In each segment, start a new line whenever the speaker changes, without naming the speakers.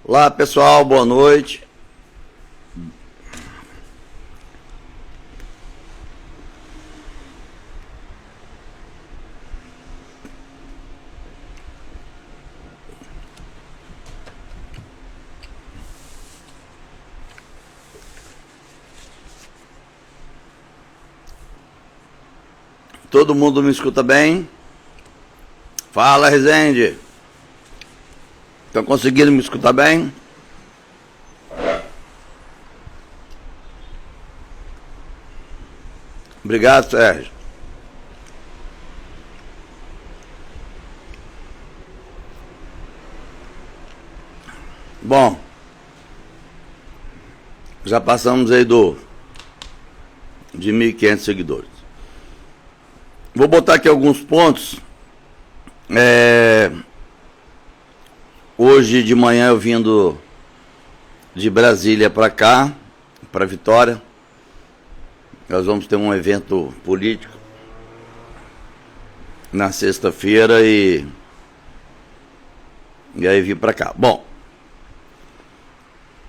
Olá pessoal, boa noite. Todo mundo me escuta bem? Fala, Rezende. Estão conseguindo me escutar bem? Obrigado, Sérgio. Bom, já passamos aí de 1.500 seguidores. Vou botar aqui alguns pontos. Hoje de manhã eu vindo de Brasília para cá, para Vitória. Nós vamos ter um evento político na sexta-feira e aí vim para cá. Bom,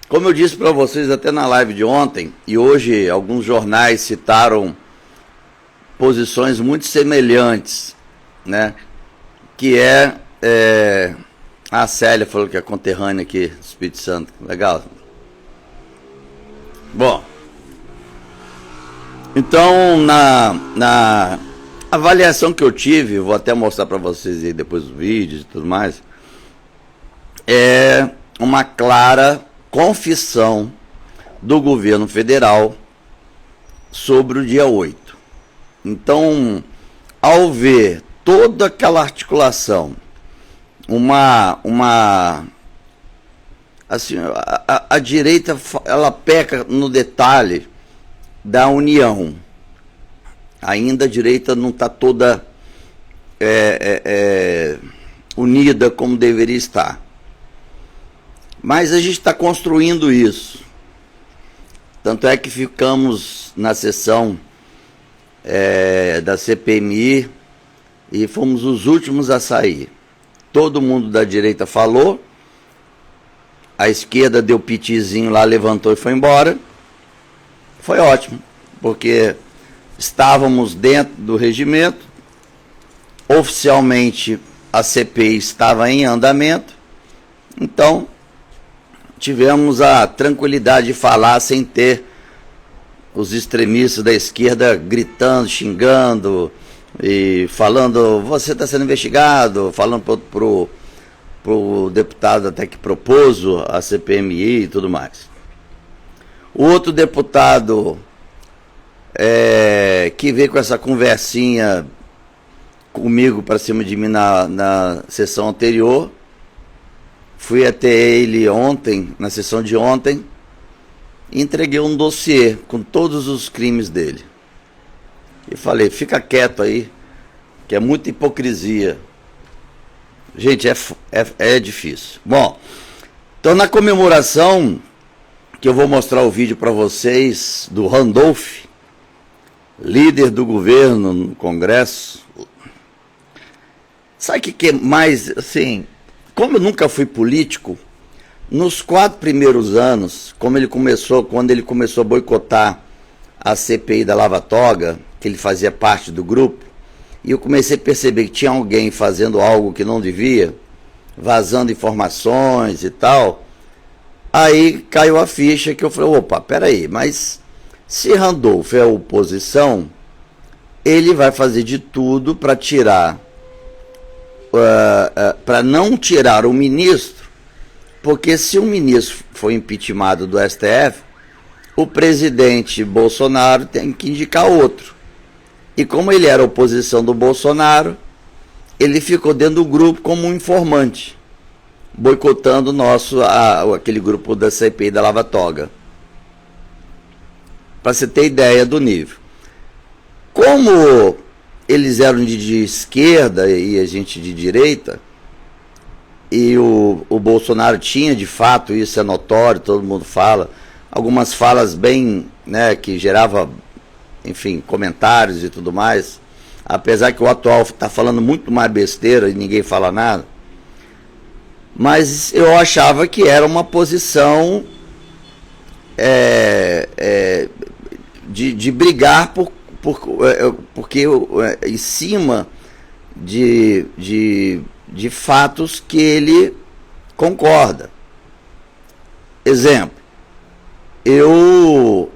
como eu disse para vocês até na live de ontem, e hoje alguns jornais citaram posições muito semelhantes, né? Que a Célia falou que é conterrânea aqui do Espírito Santo. Legal. Bom, então na avaliação que eu tive, vou até mostrar para vocês aí depois os vídeos e tudo mais, é uma clara confissão do governo federal sobre o dia 8. Então, ao ver toda aquela articulação, assim, a direita, ela peca no detalhe da união. Ainda a direita não está toda unida como deveria estar. Mas a gente está construindo isso. Tanto é que ficamos na sessão da CPMI e fomos os últimos a sair. Todo mundo da direita falou, a esquerda deu pitizinho lá, levantou e foi embora. Foi ótimo, porque estávamos dentro do regimento, oficialmente a CPI estava em andamento, então tivemos a tranquilidade de falar sem ter os extremistas da esquerda gritando, xingando e falando, você está sendo investigado, falando pro deputado até que propôs a CPMI e tudo mais. O outro deputado que veio com essa conversinha comigo para cima de mim na sessão anterior, fui até ele ontem, na sessão de ontem, e entreguei um dossiê com todos os crimes dele. E falei, fica quieto aí, que é muita hipocrisia. Gente, é difícil. Bom, então na comemoração, que eu vou mostrar o vídeo para vocês, do Randolph, líder do governo no Congresso. Sabe o que é mais, assim, como eu nunca fui político, nos 4 primeiros anos, quando ele começou a boicotar a CPI da Lava Toga, que ele fazia parte do grupo, e eu comecei a perceber que tinha alguém fazendo algo que não devia, vazando informações e tal, aí caiu a ficha que eu falei, opa, peraí, mas se Randolph é oposição, ele vai fazer de tudo para tirar, para não tirar o ministro, porque se o ministro for impeachmentado do STF, o presidente Bolsonaro tem que indicar outro. E como ele era oposição do Bolsonaro, ele ficou dentro do grupo como um informante, boicotando aquele grupo da CPI da Lava Toga. Para você ter ideia do nível. Como eles eram de esquerda e a gente de direita, e o Bolsonaro tinha de fato, isso é notório, todo mundo fala, algumas falas bem, né, que gerava, enfim, comentários e tudo mais, apesar que o atual está falando muito mais besteira e ninguém fala nada, mas eu achava que era uma posição de brigar porque em cima de fatos que ele concorda. Exemplo, eu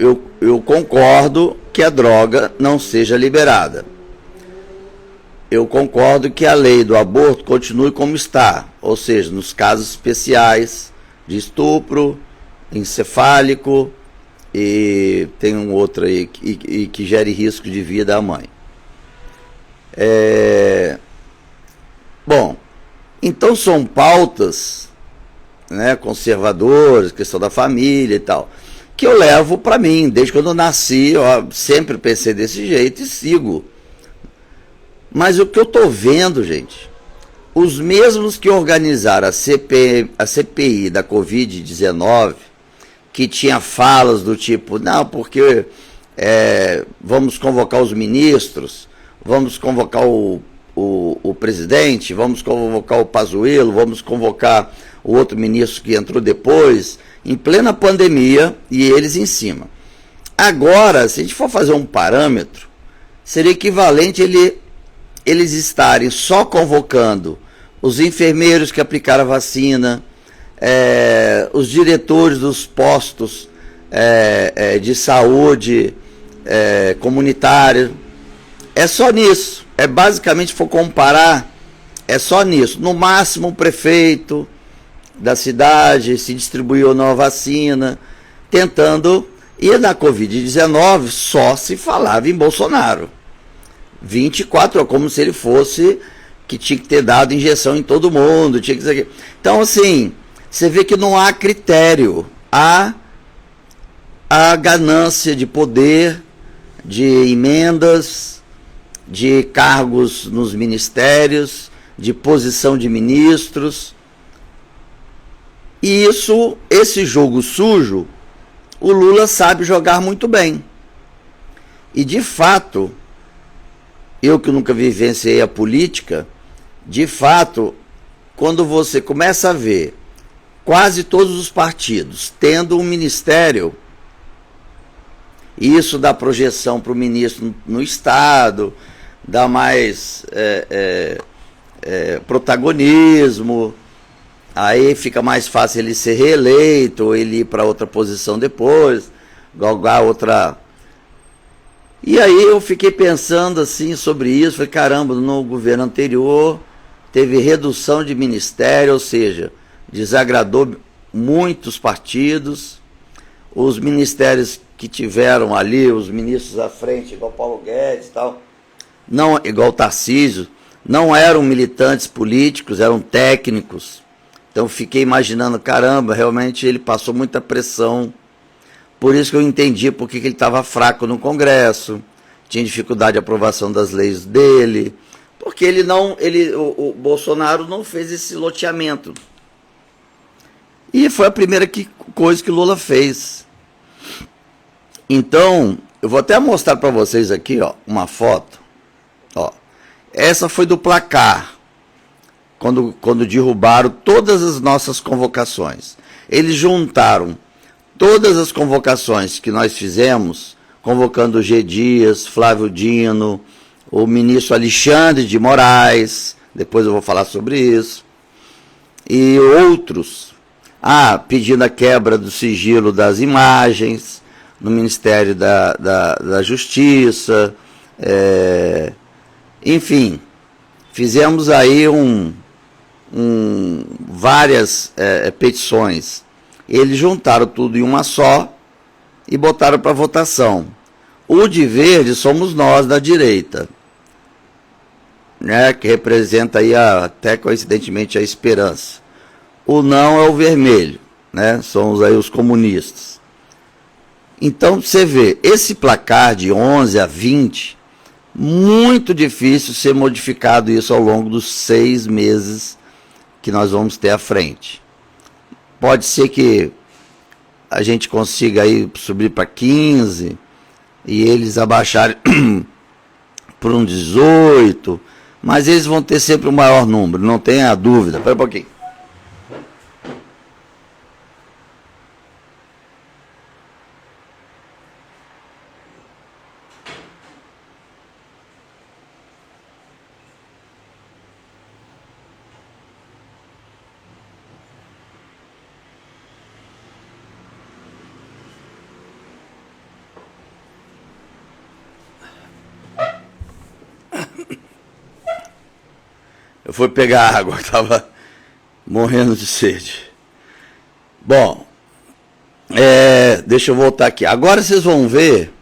concordo que a droga não seja liberada. Eu concordo que a lei do aborto continue como está, ou seja, nos casos especiais de estupro, encefálico, e tem um outro aí que gere risco de vida à mãe. Bom, então são pautas, né, conservadoras, questão da família e tal, que eu levo para mim, desde quando eu nasci, eu sempre pensei desse jeito e sigo. Mas o que eu estou vendo, gente, os mesmos que organizaram a CPI da Covid-19, que tinha falas do tipo, não, porque vamos convocar os ministros, vamos convocar o presidente, vamos convocar o Pazuello, vamos convocar o outro ministro que entrou depois, em plena pandemia, e eles em cima. Agora, se a gente for fazer um parâmetro, seria equivalente eles estarem só convocando os enfermeiros que aplicaram a vacina, os diretores dos postos de saúde comunitária. É só nisso. Basicamente, se for comparar, é só nisso. No máximo, o prefeito da cidade se distribuiu ou não a vacina, tentando. E na Covid-19 só se falava em Bolsonaro. 24 horas, como se ele fosse que tinha que ter dado injeção em todo mundo. Tinha que... Então, assim, você vê que não há critério. Há a ganância de poder, de emendas, de cargos nos ministérios, de posição de ministros. E esse jogo sujo, o Lula sabe jogar muito bem. E, de fato, eu que nunca vivenciei a política, de fato, quando você começa a ver quase todos os partidos tendo um ministério, isso dá projeção para o ministro no Estado, dá mais protagonismo, aí fica mais fácil ele ser reeleito, ou ele ir para outra posição depois, galgar outra... E aí eu fiquei pensando assim sobre isso, falei, caramba, no governo anterior teve redução de ministério, ou seja, desagradou muitos partidos, os ministérios que tiveram ali, os ministros à frente, igual Paulo Guedes e tal, não, igual Tarcísio, não eram militantes políticos, eram técnicos. Então fiquei imaginando, caramba, realmente ele passou muita pressão. Por isso que eu entendi porque que ele estava fraco no Congresso, tinha dificuldade de aprovação das leis dele, porque o Bolsonaro não fez esse loteamento. E foi a primeira coisa que Lula fez. Então, eu vou até mostrar para vocês aqui, ó, uma foto. Ó, essa foi do placar, quando derrubaram todas as nossas convocações. Eles juntaram todas as convocações que nós fizemos, convocando o G. Dias, Flávio Dino, o ministro Alexandre de Moraes, depois eu vou falar sobre isso, e outros, pedindo a quebra do sigilo das imagens, no Ministério da Justiça, enfim, fizemos aí várias petições. Eles juntaram tudo em uma só e botaram para votação. O de verde somos nós da direita, né, que representa aí até coincidentemente a esperança. O não é o vermelho, né, somos aí os comunistas. Então você vê, esse placar de 11 a 20, muito difícil ser modificado isso ao longo dos 6 meses que nós vamos ter à frente. Pode ser que a gente consiga aí subir para 15 e eles abaixarem por um 18, mas eles vão ter sempre o maior número, não tenha dúvida. Espera um pouquinho. Eu fui pegar água, estava morrendo de sede. Bom, deixa eu voltar aqui. Agora vocês vão ver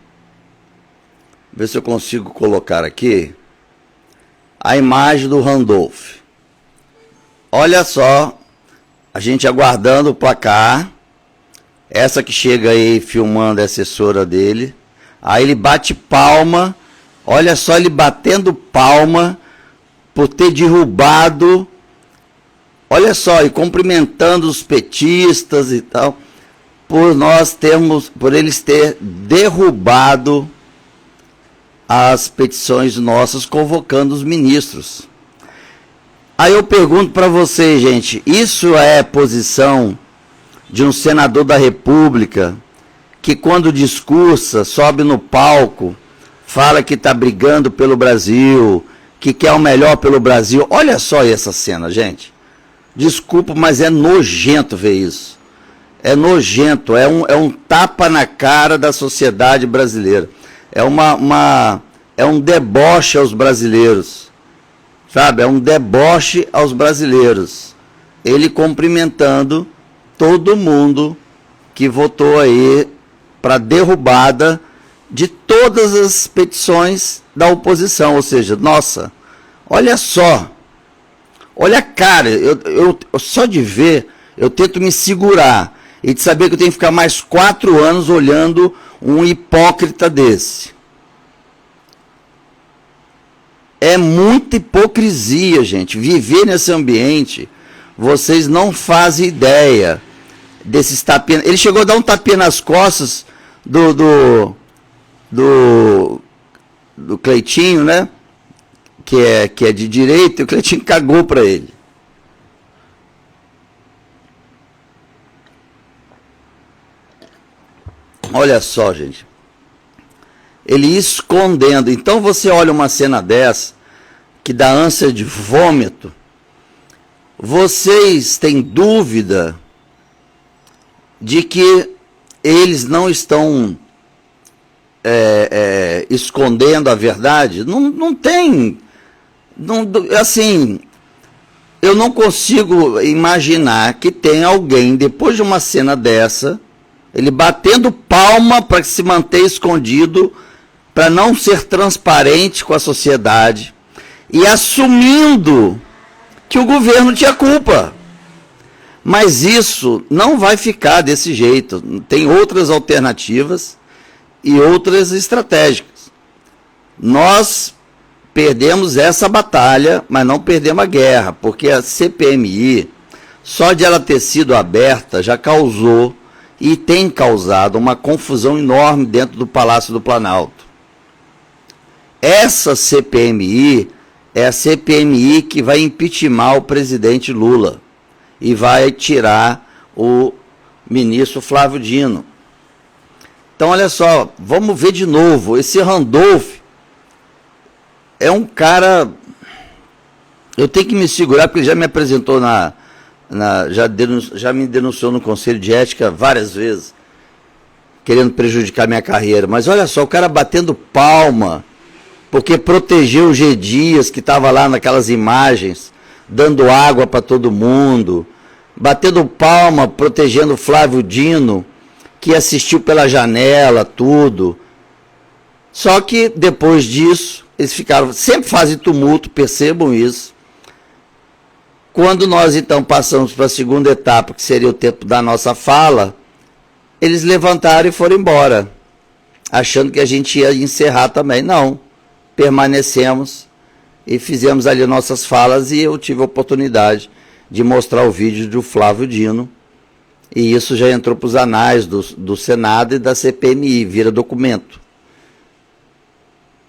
se eu consigo colocar aqui a imagem do Randolph. Olha só, a gente aguardando o placar. Essa que chega aí filmando a assessora dele. Aí ele bate palma. Olha só ele batendo palma por ter derrubado. Olha só, e cumprimentando os petistas e tal. Por eles ter derrubado as petições nossas convocando os ministros. Aí eu pergunto para vocês, gente, isso é posição de um senador da República que quando discursa, sobe no palco, fala que está brigando pelo Brasil, que quer o melhor pelo Brasil. Olha só essa cena, gente. Desculpa, mas é nojento ver isso. É nojento, é um tapa na cara da sociedade brasileira. É um deboche aos brasileiros. Sabe? É um deboche aos brasileiros. Ele cumprimentando todo mundo que votou aí para derrubada de todas as petições da oposição. Ou seja, nossa, olha só. Olha a cara. Eu só de ver, eu tento me segurar. E de saber que eu tenho que ficar mais 4 anos olhando um hipócrita desse. É muita hipocrisia, gente. Viver nesse ambiente, vocês não fazem ideia desses tapinhas. Ele chegou a dar um tapinha nas costas do Cleitinho, né? Que é de direita, e o Cleitinho cagou para ele. Olha só, gente. Ele escondendo. Então você olha uma cena dessa, que dá ânsia de vômito. Vocês têm dúvida de que eles não estão escondendo a verdade? Não tem. Assim, eu não consigo imaginar que tem alguém, depois de uma cena dessa, ele batendo palma para se manter escondido, para não ser transparente com a sociedade, e assumindo que o governo tinha culpa. Mas isso não vai ficar desse jeito. Tem outras alternativas e outras estratégicas. Nós perdemos essa batalha, mas não perdemos a guerra, porque a CPMI, só de ela ter sido aberta, já causou e tem causado uma confusão enorme dentro do Palácio do Planalto. Essa CPMI é a CPMI que vai impeachmentar o presidente Lula e vai tirar o ministro Flávio Dino. Então, olha só, vamos ver de novo. Esse Randolph é um cara... Eu tenho que me segurar, porque ele já me apresentou já me denunciou no Conselho de Ética várias vezes, querendo prejudicar minha carreira. Mas olha só, o cara batendo palma, porque protegeu o G. Dias, que estava lá naquelas imagens, dando água para todo mundo, batendo palma, protegendo o Flávio Dino, que assistiu pela janela, tudo. Só que depois disso, eles ficaram, sempre fazem tumulto, percebam isso. Quando nós então passamos para a segunda etapa, que seria o tempo da nossa fala, eles levantaram e foram embora, achando que a gente ia encerrar também. Não, permanecemos e fizemos ali nossas falas, e eu tive a oportunidade de mostrar o vídeo do Flávio Dino, e isso já entrou para os anais do Senado e da CPMI, vira documento.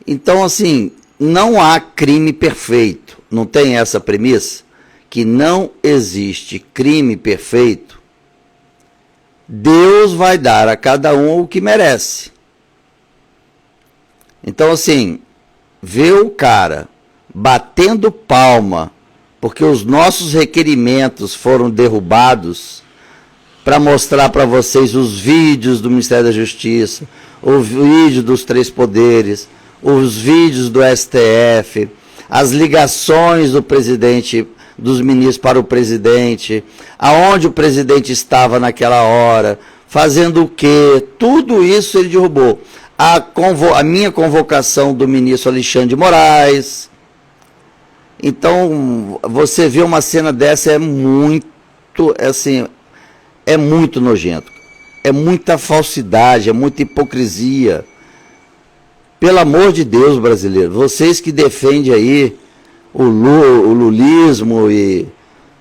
Então, assim, não há crime perfeito, não tem essa premissa? Que não existe crime perfeito. Deus vai dar a cada um o que merece. Então, assim, ver o cara batendo palma porque os nossos requerimentos foram derrubados, para mostrar para vocês os vídeos do Ministério da Justiça, o vídeo dos 3 poderes, os vídeos do STF, as ligações do presidente, dos ministros para o presidente, aonde o presidente estava naquela hora, fazendo o quê, tudo isso ele derrubou. A minha convocação do ministro Alexandre de Moraes. Então, você vê uma cena dessa, é muito nojento. É muita falsidade, é muita hipocrisia. Pelo amor de Deus, brasileiro, vocês que defendem aí o lulismo e...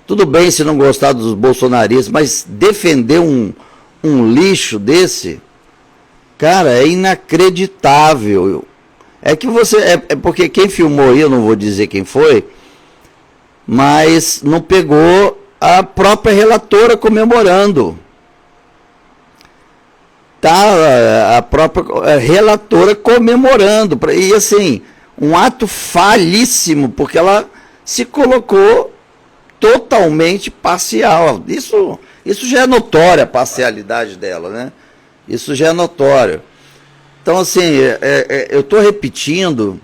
Tudo bem se não gostar dos bolsonaristas, mas defender um lixo desse, cara, é inacreditável. É que você... É porque quem filmou aí, eu não vou dizer quem foi, mas não pegou a própria relatora comemorando. Tá, a própria relatora comemorando. E assim, um ato falíssimo, porque ela se colocou totalmente parcial. Isso já é notória, a parcialidade dela, né? Isso já é notório. Então, assim, eu estou repetindo,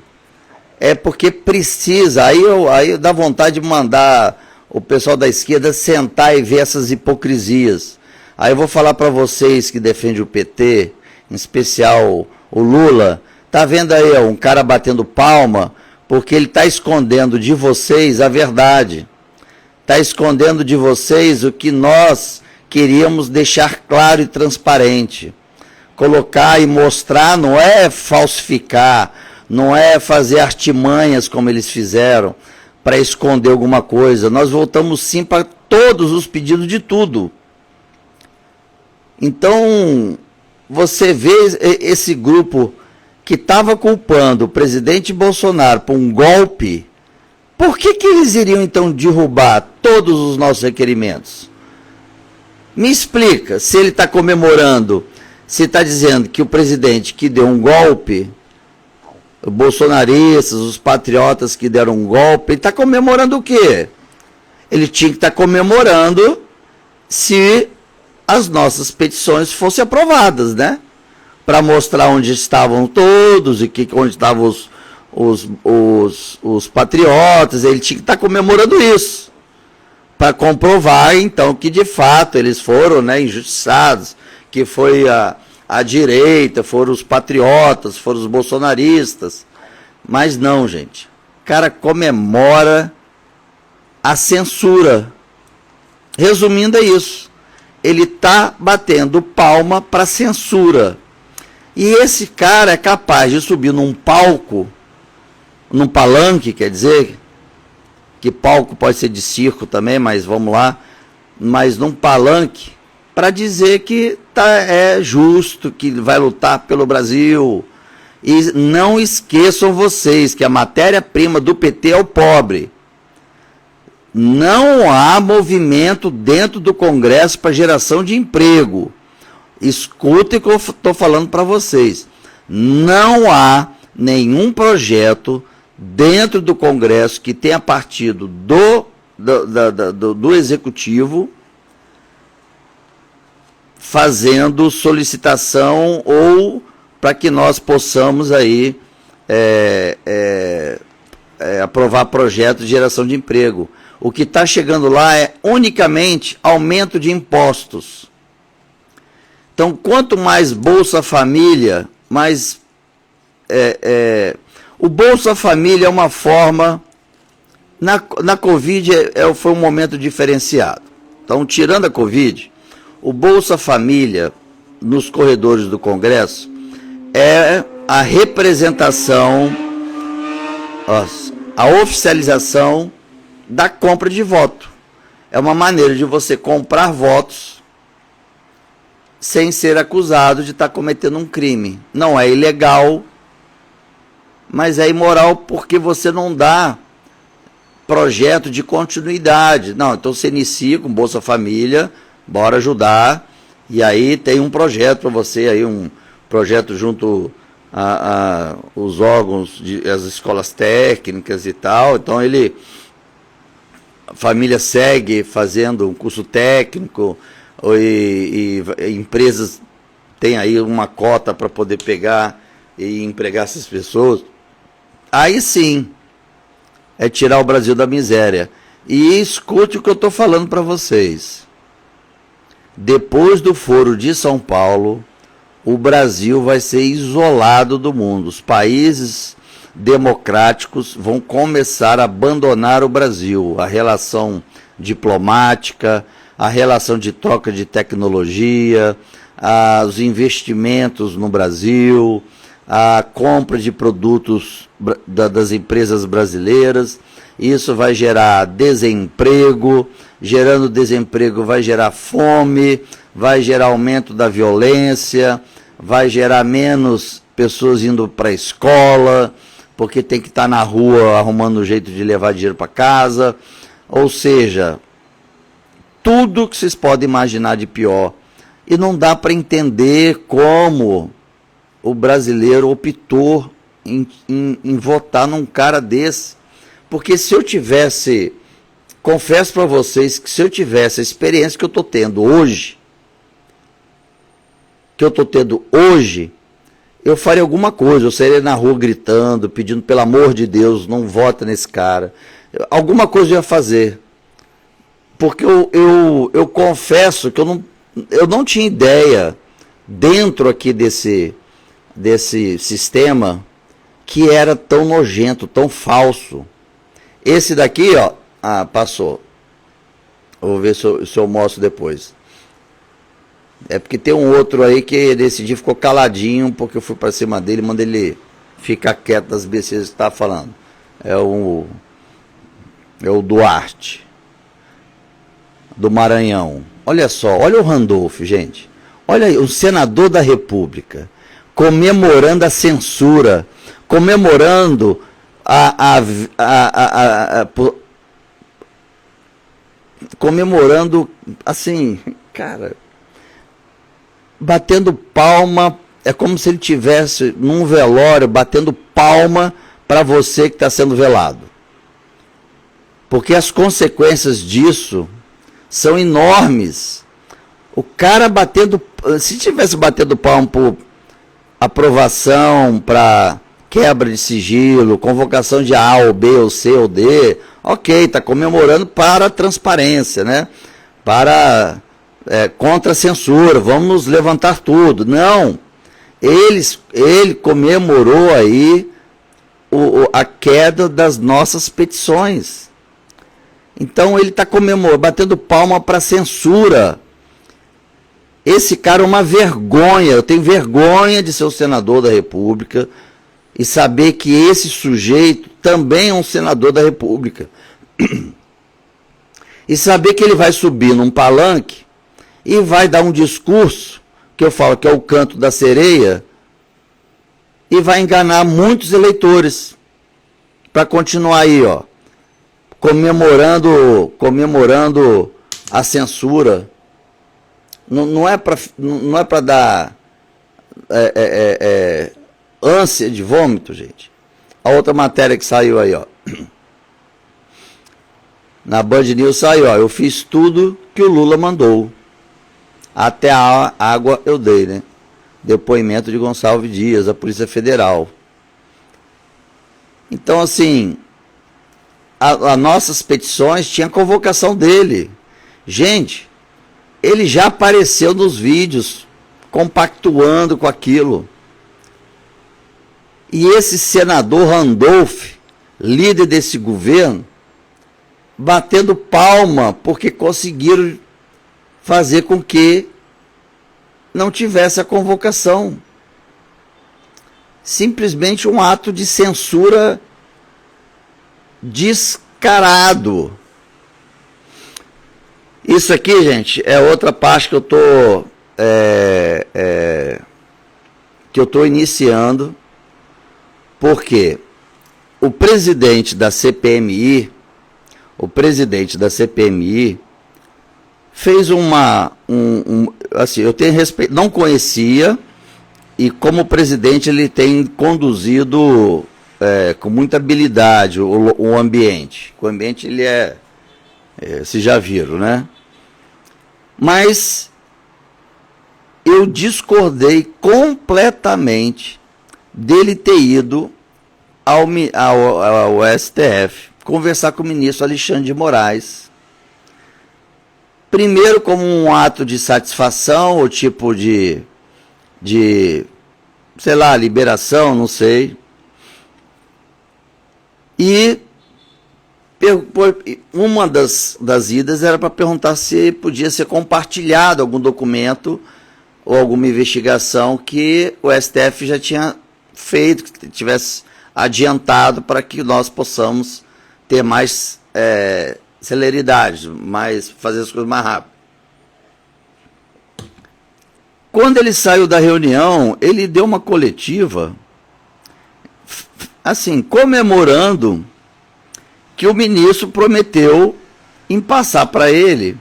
porque precisa, aí dá vontade de mandar o pessoal da esquerda sentar e ver essas hipocrisias. Aí eu vou falar para vocês que defendem o PT, em especial o Lula, tá vendo aí um cara batendo palma, porque ele está escondendo de vocês a verdade. Está escondendo de vocês o que nós queríamos deixar claro e transparente. Colocar e mostrar não é falsificar, não é fazer artimanhas como eles fizeram para esconder alguma coisa. Nós voltamos sim para todos os pedidos de tudo. Então, você vê esse grupo que estava culpando o presidente Bolsonaro por um golpe, por que eles iriam então derrubar todos os nossos requerimentos? Me explica, se ele está comemorando, se está dizendo que o presidente que deu um golpe, os bolsonaristas, os patriotas que deram um golpe, ele está comemorando o quê? Ele tinha que estar comemorando se as nossas petições fossem aprovadas, né? Para mostrar onde estavam todos e onde estavam os patriotas, ele tinha que estar comemorando isso. Para comprovar, então, que de fato eles foram, né, injustiçados, que foi a direita, foram os patriotas, foram os bolsonaristas. Mas não, gente. O cara comemora a censura. Resumindo, é isso. Ele está batendo palma para censura. E esse cara é capaz de subir num palco, num palanque, quer dizer, que palco pode ser de circo também, mas vamos lá, mas num palanque, para dizer que é justo, que vai lutar pelo Brasil. E não esqueçam vocês que a matéria-prima do PT é o pobre. Não há movimento dentro do Congresso para geração de emprego. Escutem o que eu estou falando para vocês. Não há nenhum projeto dentro do Congresso que tenha partido do Executivo fazendo solicitação ou para que nós possamos aí aprovar projetos de geração de emprego. O que está chegando lá é unicamente aumento de impostos. Então, quanto mais Bolsa Família, mais... o Bolsa Família é uma forma... Na Covid foi um momento diferenciado. Então, tirando a Covid, o Bolsa Família, nos corredores do Congresso, é a representação, a oficialização da compra de voto. É uma maneira de você comprar votos sem ser acusado de estar cometendo um crime. Não é ilegal, mas é imoral porque você não dá projeto de continuidade. Não, então você inicia com Bolsa Família, bora ajudar, e aí tem um projeto para você, aí um projeto junto a os órgãos, as escolas técnicas e tal. Então a família segue fazendo um curso técnico, e empresas têm aí uma cota para poder pegar e empregar essas pessoas. Aí sim, é tirar o Brasil da miséria. E escute o que eu estou falando para vocês. Depois do Foro de São Paulo, o Brasil vai ser isolado do mundo. Os países democráticos vão começar a abandonar o Brasil. A relação diplomática, a relação de troca de tecnologia, os investimentos no Brasil, a compra de produtos das empresas brasileiras. Isso vai gerar desemprego, gerando desemprego vai gerar fome, vai gerar aumento da violência, vai gerar menos pessoas indo para a escola, porque tem que estar na rua arrumando um jeito de levar dinheiro para casa. Ou seja, tudo que vocês podem imaginar de pior. E não dá para entender como o brasileiro optou em votar num cara desse. Porque se eu tivesse, confesso para vocês que se eu tivesse a experiência que eu estou tendo hoje, eu faria alguma coisa, eu sairia na rua gritando, pedindo pelo amor de Deus, não vota nesse cara. Alguma coisa eu ia fazer. Porque eu confesso que eu não tinha ideia, dentro aqui desse sistema, que era tão nojento, tão falso. Esse daqui, ó, passou. Eu vou ver se eu mostro depois. É porque tem um outro aí que nesse dia ficou caladinho, porque eu fui para cima dele e mandei ele ficar quieto das besteiras que estava falando. É o Duarte, do Maranhão. Olha só, olha o Randolph, gente. Olha aí, o senador da República, comemorando a censura, comemorando comemorando, assim, cara, batendo palma, é como se ele tivesse num velório batendo palma para você que está sendo velado. Porque as consequências disso são enormes. O cara batendo, se tivesse batendo palma por aprovação para quebra de sigilo, convocação de A ou B ou C ou D, ok, está comemorando para a transparência, né? Para contra a censura, vamos levantar tudo. Não, ele comemorou aí a queda das nossas petições. Então ele está comemorando, batendo palma para a censura. Esse cara é uma vergonha, eu tenho vergonha de ser o senador da República e saber que esse sujeito também é um senador da República. E saber que ele vai subir num palanque e vai dar um discurso, que eu falo que é o canto da sereia, e vai enganar muitos eleitores, para continuar aí, ó, comemorando a censura. Não é para dar ânsia de vômito, gente. A outra matéria que saiu aí, ó. Na Band News saiu, ó. Eu fiz tudo que o Lula mandou. Até a água eu dei, né? Depoimento de Gonçalves Dias, da Polícia Federal. Então, assim, as nossas petições tinha convocação dele. Gente, ele já apareceu nos vídeos, compactuando com aquilo. E esse senador Randolph, líder desse governo, batendo palma porque conseguiram fazer com que não tivesse a convocação. Simplesmente um ato de censura descarado. Isso aqui, gente, é outra parte que eu estou iniciando, porque o presidente da CPMI fez assim, eu tenho respeito, não conhecia, e como presidente ele tem conduzido com muita habilidade o ambiente. O ambiente ele vocês já viram, né? Mas eu discordei completamente dele ter ido ao STF conversar com o ministro Alexandre de Moraes. Primeiro como um ato de satisfação, ou tipo de sei lá, liberação, não sei. E uma das idas era para perguntar se podia ser compartilhado algum documento ou alguma investigação que o STF já tinha feito, que tivesse adiantado, para que nós possamos ter mais celeridade, fazer as coisas mais rápido. Quando ele saiu da reunião, ele deu uma coletiva, assim, comemorando que o ministro prometeu em passar para ele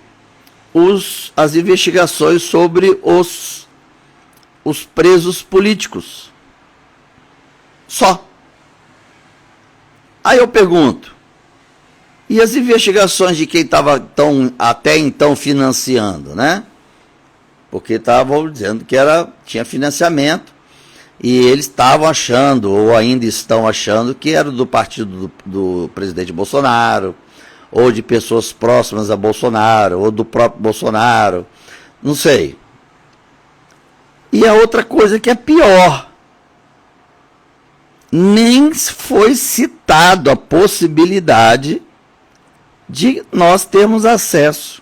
as investigações sobre os presos políticos. Só. Aí eu pergunto, e as investigações de quem estava até então financiando, né? Porque estavam dizendo que tinha financiamento, e eles estavam achando, ou ainda estão achando, que era do partido do presidente Bolsonaro, ou de pessoas próximas a Bolsonaro, ou do próprio Bolsonaro, não sei. E a outra coisa que é pior, nem foi citado a possibilidade de nós termos acesso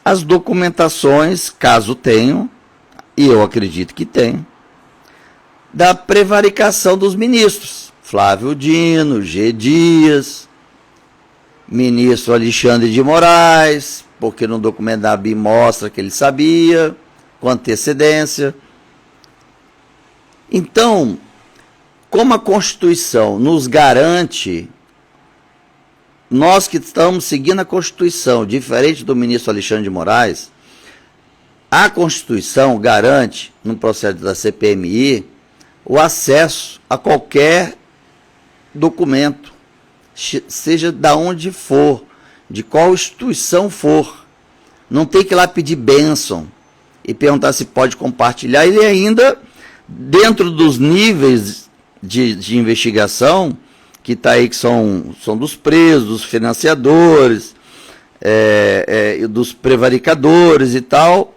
às documentações, caso tenham, e eu acredito que tenham, da prevaricação dos ministros. Flávio Dino, G. Dias, ministro Alexandre de Moraes, porque no documento da ABI mostra que ele sabia, com antecedência. Então, como a Constituição nos garante, nós que estamos seguindo a Constituição, diferente do ministro Alexandre de Moraes, a Constituição garante, no processo da CPMI, o acesso a qualquer documento, seja de onde for, de qual instituição for. Não tem que ir lá pedir bênção e perguntar se pode compartilhar. Ele ainda, dentro dos níveis de investigação, que está aí, que são dos presos, dos financiadores, dos prevaricadores e tal.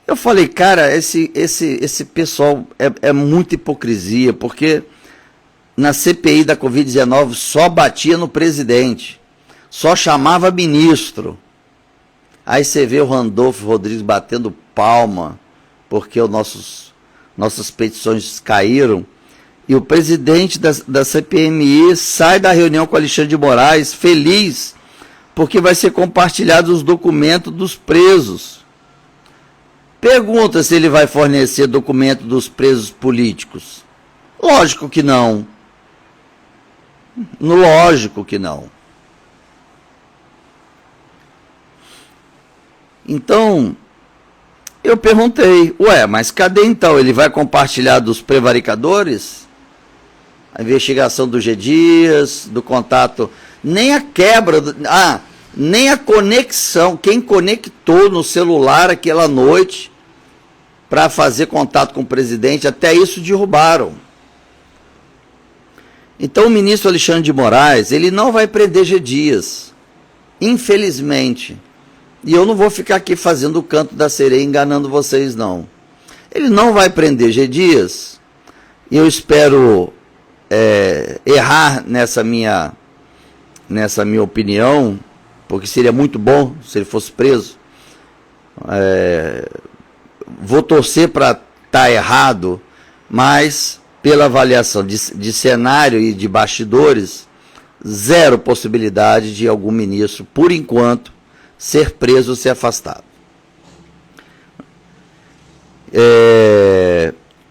Eu falei, cara, esse pessoal é muita hipocrisia, porque na CPI da Covid-19 só batia no presidente, só chamava ministro. Aí você vê o Randolfo Rodrigues batendo palma, porque nossas petições caíram, e o presidente da CPMI sai da reunião com Alexandre de Moraes feliz, porque vai ser compartilhado os documentos dos presos. Pergunta se ele vai fornecer documento dos presos políticos. Lógico que não. Lógico que não. Então, eu perguntei, mas cadê então? Ele vai compartilhar dos prevaricadores? A investigação do G. Dias, do contato, nem a quebra, nem a conexão, quem conectou no celular aquela noite para fazer contato com o presidente, até isso derrubaram. Então o ministro Alexandre de Moraes, ele não vai prender G. Dias, infelizmente. E eu não vou ficar aqui fazendo o canto da sereia enganando vocês, não. Ele não vai prender G. Dias, e eu espero errar nessa minha opinião, porque seria muito bom se ele fosse preso. Vou torcer para estar errado, mas pela avaliação de cenário e de bastidores, zero possibilidade de algum ministro, por enquanto, ser preso ou ser afastado.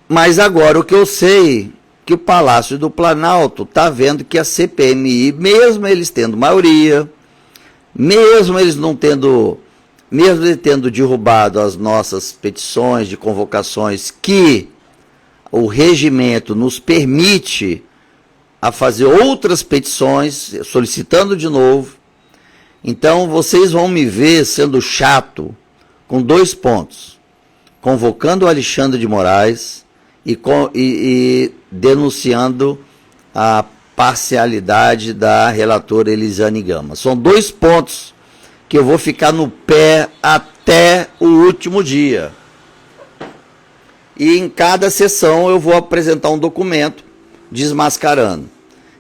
Mas agora o que eu sei, que o Palácio do Planalto está vendo que a CPMI, mesmo eles tendo maioria, mesmo eles tendo derrubado as nossas petições de convocações, que o regimento nos permite a fazer outras petições, solicitando de novo. Então, vocês vão me ver sendo chato com 2 pontos. Convocando o Alexandre de Moraes e denunciando a parcialidade da relatora Elisiane Gama. São 2 pontos que eu vou ficar no pé até o último dia. E em cada sessão eu vou apresentar um documento desmascarando.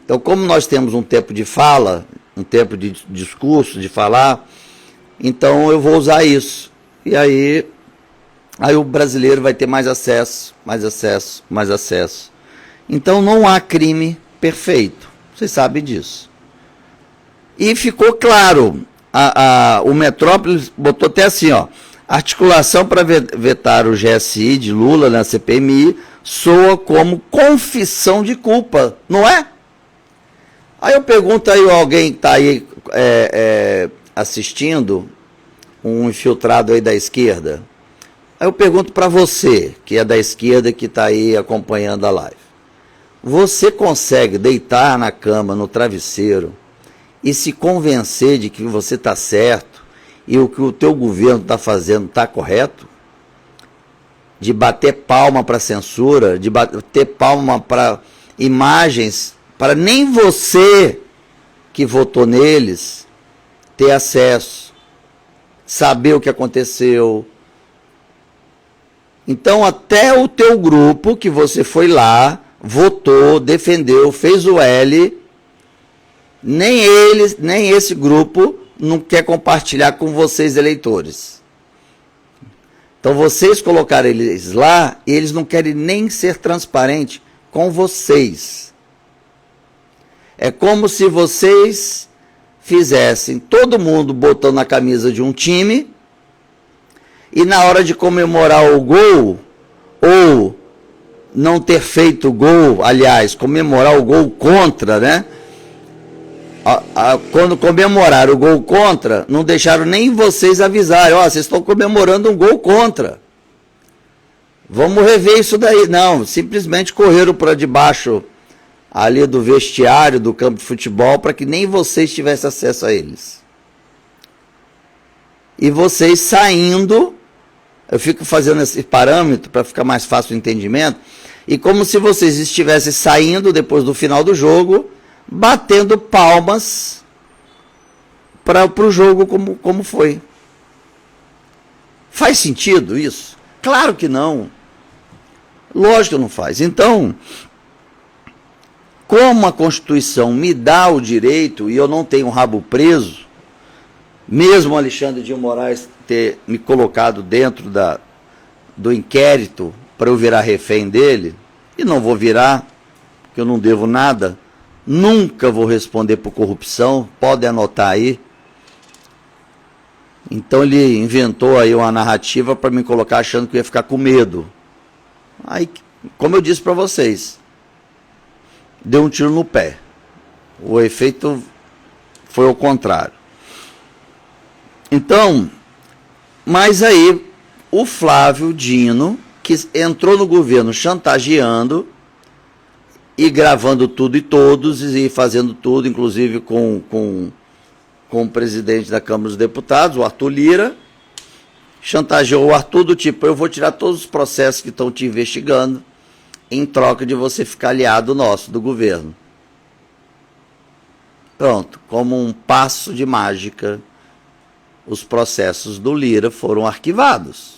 Então, como nós temos um tempo de fala, um tempo de discurso, de falar, então eu vou usar isso. E aí o brasileiro vai ter mais acesso, mais acesso, mais acesso. Então não há crime perfeito. Vocês sabem disso. E ficou claro, o Metrópolis botou até assim, ó, articulação para vetar o GSI de Lula na CPMI soa como confissão de culpa, não é? Aí eu pergunto aí, alguém que está aí assistindo, um infiltrado aí da esquerda, aí eu pergunto para você, que é da esquerda, que está aí acompanhando a live, você consegue deitar na cama, no travesseiro, e se convencer de que você está certo e o que o teu governo está fazendo está correto? De bater palma para censura, de bater palma para imagens, para nem você que votou neles ter acesso, saber o que aconteceu. Então, até o teu grupo, que você foi lá, votou, defendeu, fez o L, nem eles, nem esse grupo não quer compartilhar com vocês, eleitores. Então, vocês colocaram eles lá e eles não querem nem ser transparentes com vocês. É como se vocês fizessem todo mundo botando na camisa de um time e na hora de comemorar o gol, ou não ter feito o gol, aliás, comemorar o gol contra, né? Quando comemoraram o gol contra, não deixaram nem vocês avisarem, ó, vocês estão comemorando um gol contra. Vamos rever isso daí. Não, simplesmente correram para debaixo ali do vestiário, do campo de futebol, para que nem vocês tivessem acesso a eles. E vocês saindo, eu fico fazendo esse parâmetro para ficar mais fácil o entendimento, e como se vocês estivessem saindo depois do final do jogo, batendo palmas para o jogo como foi. Faz sentido isso? Claro que não. Lógico que não faz. Então, como a Constituição me dá o direito, e eu não tenho rabo preso, mesmo o Alexandre de Moraes ter me colocado dentro do inquérito para eu virar refém dele, e não vou virar, porque eu não devo nada, nunca vou responder por corrupção, pode anotar aí. Então ele inventou aí uma narrativa para me colocar achando que eu ia ficar com medo. Aí, como eu disse para vocês, deu um tiro no pé. O efeito foi ao contrário. Então, mas aí o Flávio Dino, que entrou no governo chantageando e gravando tudo e todos e fazendo tudo, inclusive com o presidente da Câmara dos Deputados, o Arthur Lira, chantageou o Arthur do tipo, eu vou tirar todos os processos que estão te investigando em troca de você ficar aliado nosso, do governo. Pronto, como um passo de mágica, os processos do Lira foram arquivados.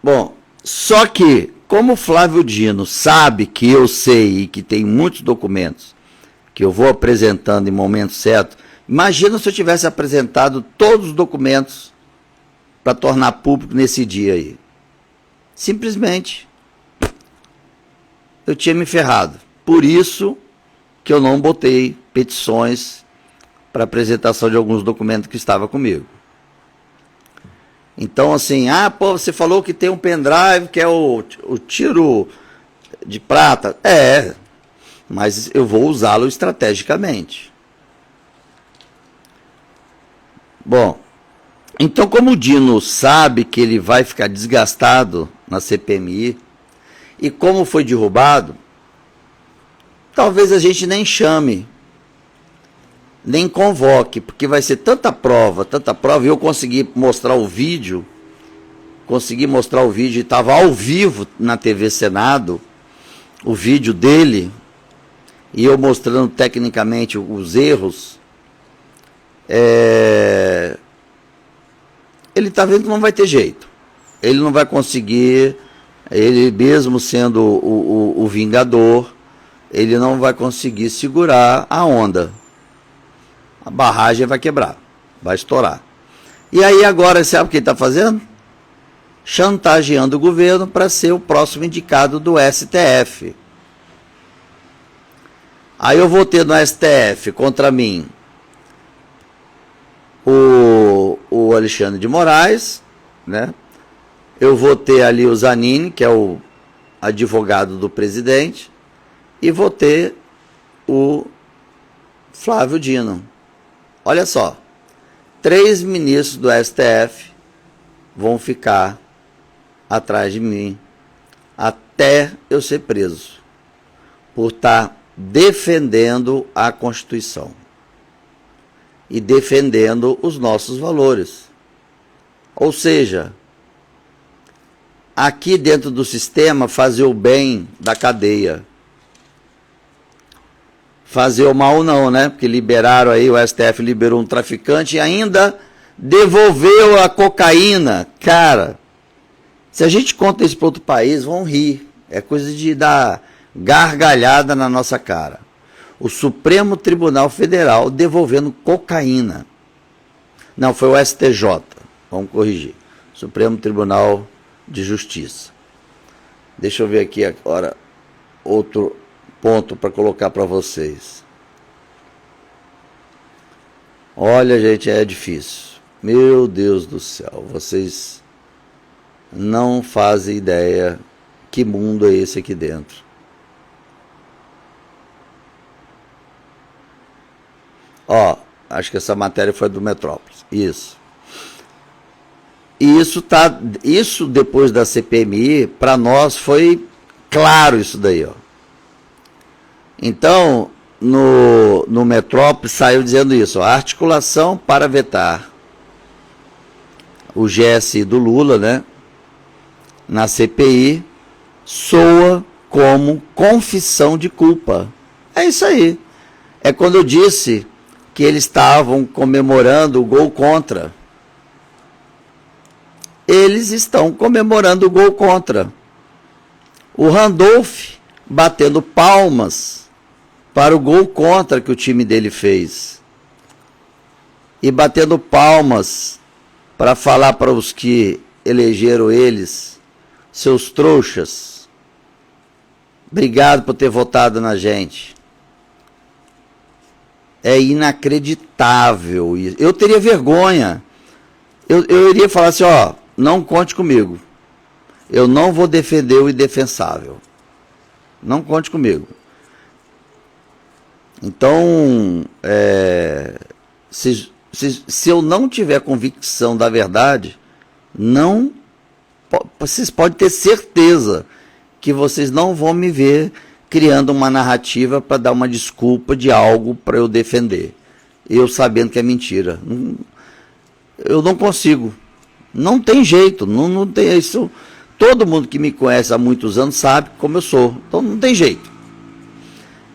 Bom, só que, como o Flávio Dino sabe que eu sei e que tem muitos documentos que eu vou apresentando em momento certo, imagina se eu tivesse apresentado todos os documentos para tornar público nesse dia aí. Simplesmente, eu tinha me ferrado. Por isso que eu não botei petições para apresentação de alguns documentos que estavam comigo. Então, assim, pô, você falou que tem um pendrive que é o tiro de prata. Mas eu vou usá-lo estrategicamente. Bom, então como o Dino sabe que ele vai ficar desgastado na CPMI, e como foi derrubado, talvez a gente nem chame, nem convoque, porque vai ser tanta prova, e eu consegui mostrar o vídeo, e estava ao vivo na TV Senado, o vídeo dele e eu mostrando tecnicamente os erros, ele está vendo que não vai ter jeito. Ele não vai conseguir, ele mesmo sendo o Vingador, ele não vai conseguir segurar a onda. A barragem vai quebrar, vai estourar. E aí agora, sabe o que ele está fazendo? Chantageando o governo para ser o próximo indicado do STF. Aí eu vou ter no STF contra mim o Alexandre de Moraes, né? Eu vou ter ali o Zanin, que é o advogado do presidente, e vou ter o Flávio Dino. Olha só, 3 ministros do STF vão ficar atrás de mim até eu ser preso, por estar defendendo a Constituição e defendendo os nossos valores. Ou seja, aqui dentro do sistema, fazer o bem da cadeia. Fazer o mal não, né? Porque liberaram aí, o STF liberou um traficante e ainda devolveu a cocaína. Cara, se a gente conta isso para outro país, vão rir. É coisa de dar gargalhada na nossa cara. O Supremo Tribunal Federal devolvendo cocaína. Não, foi o STJ. Vamos corrigir. Supremo Tribunal de Justiça. Deixa eu ver aqui agora outro ponto para colocar para vocês. Olha, gente, é difícil. Meu Deus do céu, vocês não fazem ideia que mundo é esse aqui dentro. Ó, acho que essa matéria foi do Metrópolis. Isso. E isso depois da CPMI, para nós foi claro isso daí, ó. Então, no Metrópolis saiu dizendo isso, ó, a articulação para vetar o GSI do Lula, né, na CPI, soa como confissão de culpa. É isso aí. É quando eu disse que eles estavam comemorando o gol contra. Eles estão comemorando o gol contra. O Randolph batendo palmas para o gol contra que o time dele fez. E batendo palmas para falar para os que elegeram eles, seus trouxas, obrigado por ter votado na gente. É inacreditável isso. Eu teria vergonha. Eu iria falar assim, ó, não conte comigo. Eu não vou defender o indefensável. Não conte comigo. Então, se eu não tiver convicção da verdade, vocês podem ter certeza que vocês não vão me ver criando uma narrativa para dar uma desculpa de algo para eu defender. Eu sabendo que é mentira. Eu não consigo. Não tem jeito. Não tem isso. Todo mundo que me conhece há muitos anos sabe como eu sou. Então não tem jeito.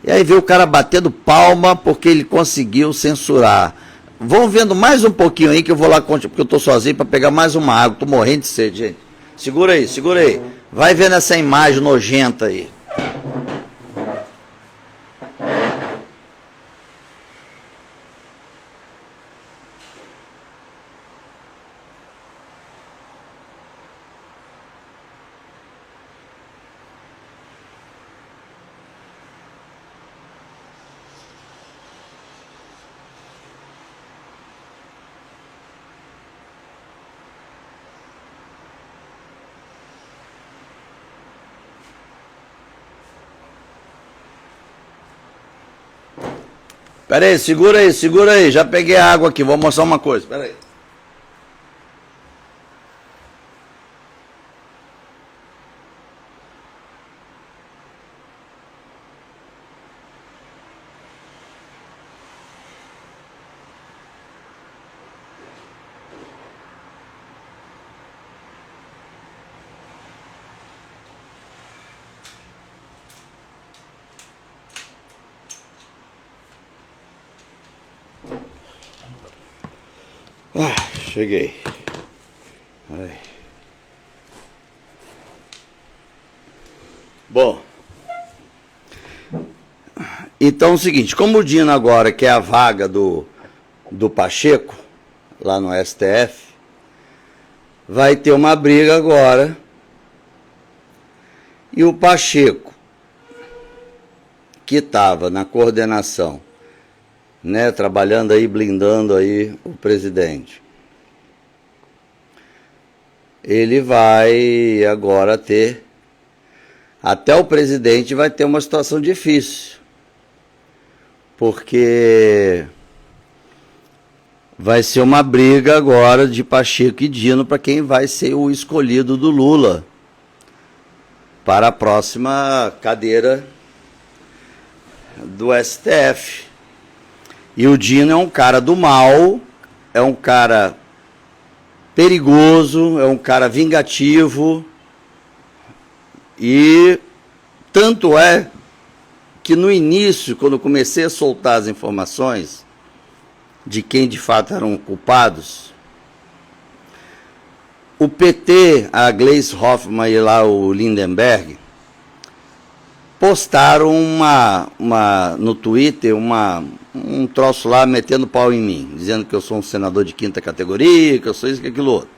E aí vê o cara batendo palma porque ele conseguiu censurar. Vão vendo mais um pouquinho aí que eu vou lá, porque eu estou sozinho, para pegar mais uma água. Estou morrendo de sede, gente. Segura aí, segura aí. Vai vendo essa imagem nojenta aí. Pera aí, segura aí. Já peguei a água aqui, vou mostrar uma coisa. Pera aí. Cheguei. Ai. Bom, então é o seguinte, como o Dino agora quer a vaga do Pacheco, lá no STF, vai ter uma briga agora, e o Pacheco, que estava na coordenação, né, trabalhando aí, blindando aí o presidente, ele vai agora ter, até o presidente vai ter uma situação difícil, porque vai ser uma briga agora de Pacheco e Dino para quem vai ser o escolhido do Lula para a próxima cadeira do STF. E o Dino é um cara do mal, é um cara perigoso, é um cara vingativo, e tanto é que no início, quando eu comecei a soltar as informações de quem de fato eram culpados, o PT, a Gleisi Hoffmann e lá o Lindenberg, postaram no Twitter um troço lá metendo pau em mim, dizendo que eu sou um senador de quinta categoria, que eu sou isso, que aquilo outro.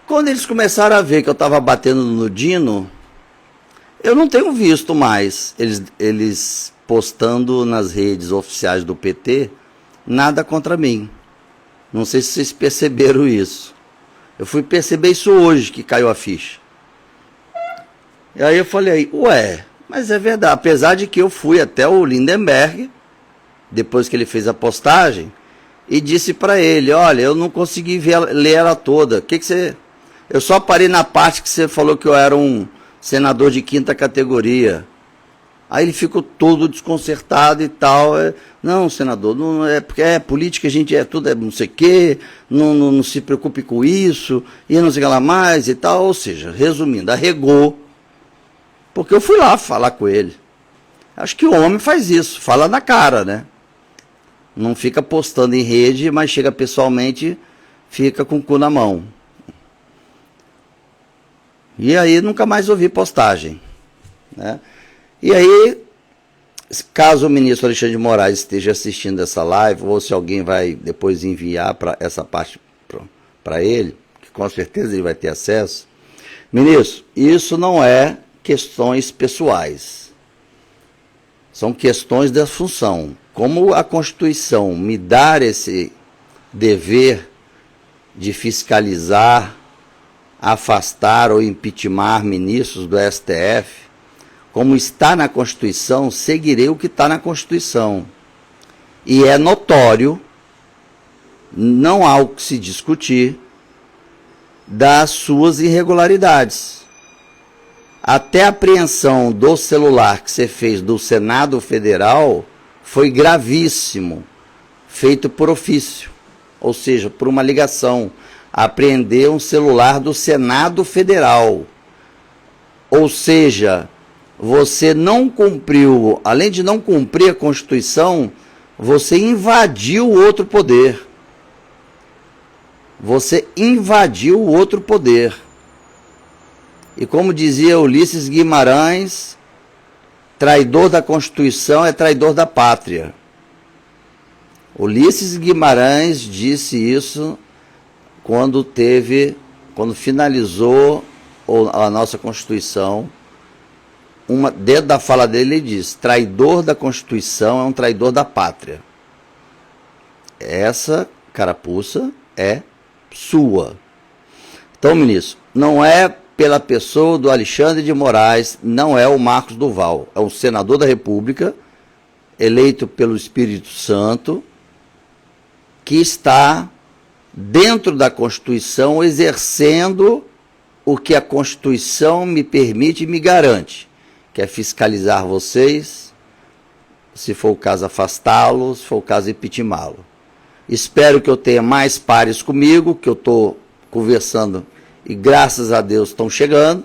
Quando eles começaram a ver que eu estava batendo no Dino, eu não tenho visto mais eles postando nas redes oficiais do PT nada contra mim. Não sei se vocês perceberam isso. Eu fui perceber isso hoje que caiu a ficha. E aí eu falei, ué, mas é verdade. Apesar de que eu fui até o Lindenberg, depois que ele fez a postagem, e disse para ele, olha, eu não consegui ler ela toda. Que você... Eu só parei na parte que você falou que eu era um senador de quinta categoria. Aí ele ficou todo desconcertado e tal. Não, senador, não é porque é política, a gente tudo é não sei o quê, não se preocupe com isso, e não sei o que lá mais e tal. Ou seja, resumindo, arregou, porque eu fui lá falar com ele. Acho que o homem faz isso, fala na cara, né? Não fica postando em rede, mas chega pessoalmente, fica com o cu na mão. E aí nunca mais ouvi postagem, né? E aí, caso o ministro Alexandre de Moraes esteja assistindo essa live, ou se alguém vai depois enviar para essa parte para ele, que com certeza ele vai ter acesso, ministro, isso não é questões pessoais, são questões da função. Como a Constituição me dá esse dever de fiscalizar, afastar ou impeachment ministros do STF, como está na Constituição, seguirei o que está na Constituição. E é notório, não há o que se discutir, das suas irregularidades. Até a apreensão do celular que você fez do Senado Federal foi gravíssimo, feito por ofício, ou seja, por uma ligação. Apreender um celular do Senado Federal. Ou seja, você não cumpriu, além de não cumprir a Constituição, você invadiu o outro poder. Você invadiu o outro poder. E como dizia Ulisses Guimarães, traidor da Constituição é traidor da pátria. Ulisses Guimarães disse isso quando finalizou a nossa Constituição. Dentro da fala dele, ele diz, traidor da Constituição é um traidor da pátria. Essa carapuça é sua. Então, ministro, não é pela pessoa do Alexandre de Moraes, não é o Marcos Duval, é um senador da República, eleito pelo Espírito Santo, que está dentro da Constituição, exercendo o que a Constituição me permite e me garante, que é fiscalizar vocês, se for o caso afastá-los, se for o caso impeachmentá-lo. Espero que eu tenha mais pares comigo, que eu estou conversando e graças a Deus estão chegando.